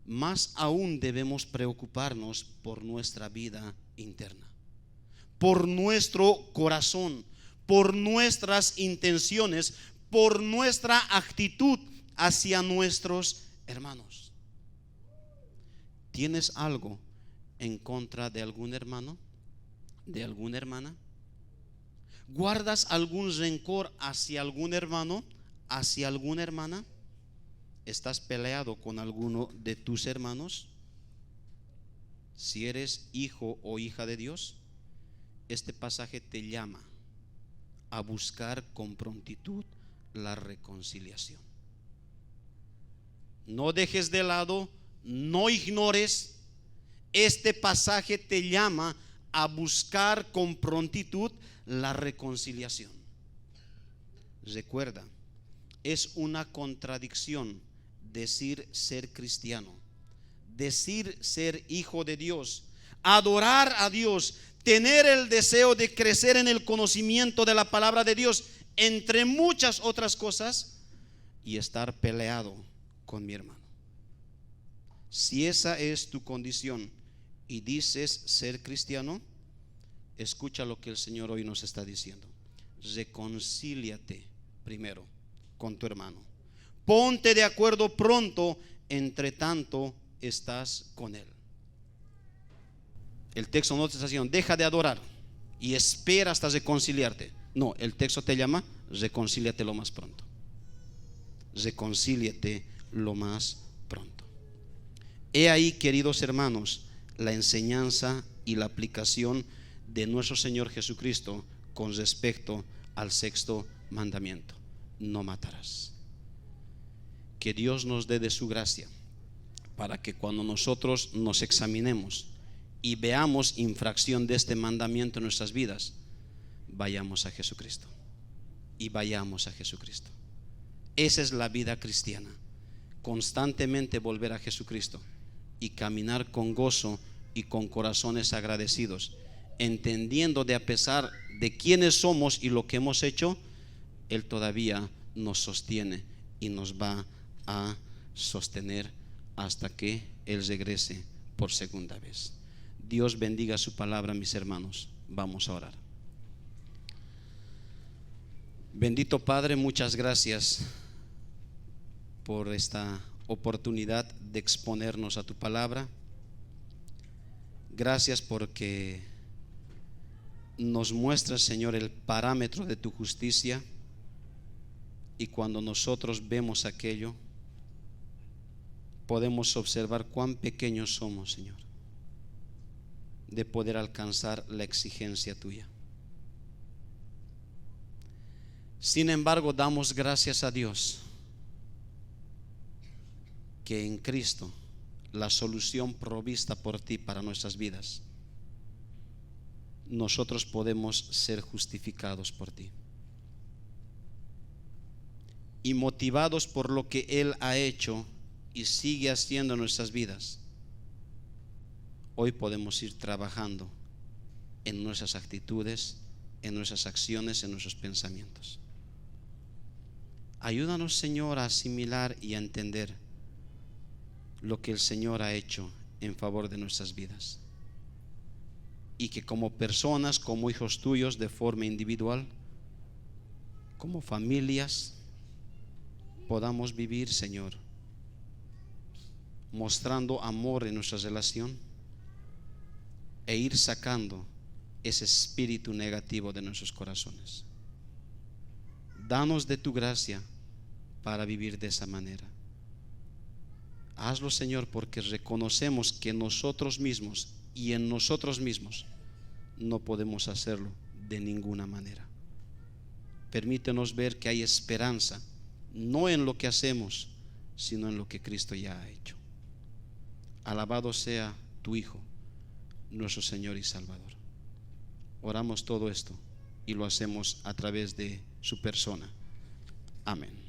más aún debemos preocuparnos por nuestra vida interna, por nuestro corazón, por nuestras intenciones, por nuestra actitud hacia nuestros hermanos. ¿Tienes algo en contra de algún hermano, de alguna hermana? ¿Guardas algún rencor hacia algún hermano, hacia alguna hermana? ¿Estás peleado con alguno de tus hermanos? Si eres hijo o hija de Dios, este pasaje te llama a buscar con prontitud la reconciliación. No dejes de lado, no ignores. Este pasaje te llama a buscar con prontitud la reconciliación. Recuerda, es una contradicción decir ser cristiano, decir ser hijo de Dios, adorar a Dios, tener el deseo de crecer en el conocimiento de la palabra de Dios, entre muchas otras cosas, y estar peleado con mi hermano. Si esa es tu condición y dices ser cristiano, escucha lo que el Señor hoy nos está diciendo. Reconcíliate primero con tu hermano. Ponte de acuerdo pronto, entre tanto estás con él. El texto no te está diciendo deja de adorar y espera hasta reconciliarte. No, el texto te llama reconcíliate lo más pronto. Reconcíliate lo más pronto. He ahí, queridos hermanos, la enseñanza y la aplicación de nuestro Señor Jesucristo con respecto al sexto mandamiento: no matarás. Que Dios nos dé de su gracia para que cuando nosotros nos examinemos y veamos infracción de este mandamiento en nuestras vidas, vayamos a Jesucristo y vayamos a Jesucristo. Esa es la vida cristiana: constantemente volver a Jesucristo y caminar con gozo y con corazones agradecidos, entendiendo de a pesar de quiénes somos y lo que hemos hecho, Él todavía nos sostiene y nos va a sostener hasta que Él regrese por segunda vez. Dios bendiga su palabra, mis hermanos. Vamos a orar. Bendito Padre, muchas gracias por esta oportunidad de exponernos a tu palabra. Gracias porque nos muestras, Señor, el parámetro de tu justicia, y cuando nosotros vemos aquello, podemos observar cuán pequeños somos, Señor, de poder alcanzar la exigencia tuya. Sin embargo, damos gracias a Dios que en Cristo la solución provista por ti para nuestras vidas, nosotros podemos ser justificados por ti. Y motivados por lo que Él ha hecho y sigue haciendo en nuestras vidas, hoy podemos ir trabajando en nuestras actitudes, en nuestras acciones, en nuestros pensamientos. Ayúdanos, Señor, a asimilar y a entender lo que el Señor ha hecho en favor de nuestras vidas, y que como personas, como hijos tuyos, de forma individual, como familias, podamos vivir, Señor, mostrando amor en nuestra relación e ir sacando ese espíritu negativo de nuestros corazones. Danos de tu gracia para vivir de esa manera. Hazlo, Señor, porque reconocemos que nosotros mismos y en nosotros mismos no podemos hacerlo de ninguna manera. Permítenos ver que hay esperanza, no en lo que hacemos, sino en lo que Cristo ya ha hecho. Alabado sea tu Hijo, nuestro Señor y Salvador. Oramos todo esto y lo hacemos a través de su persona. Amén.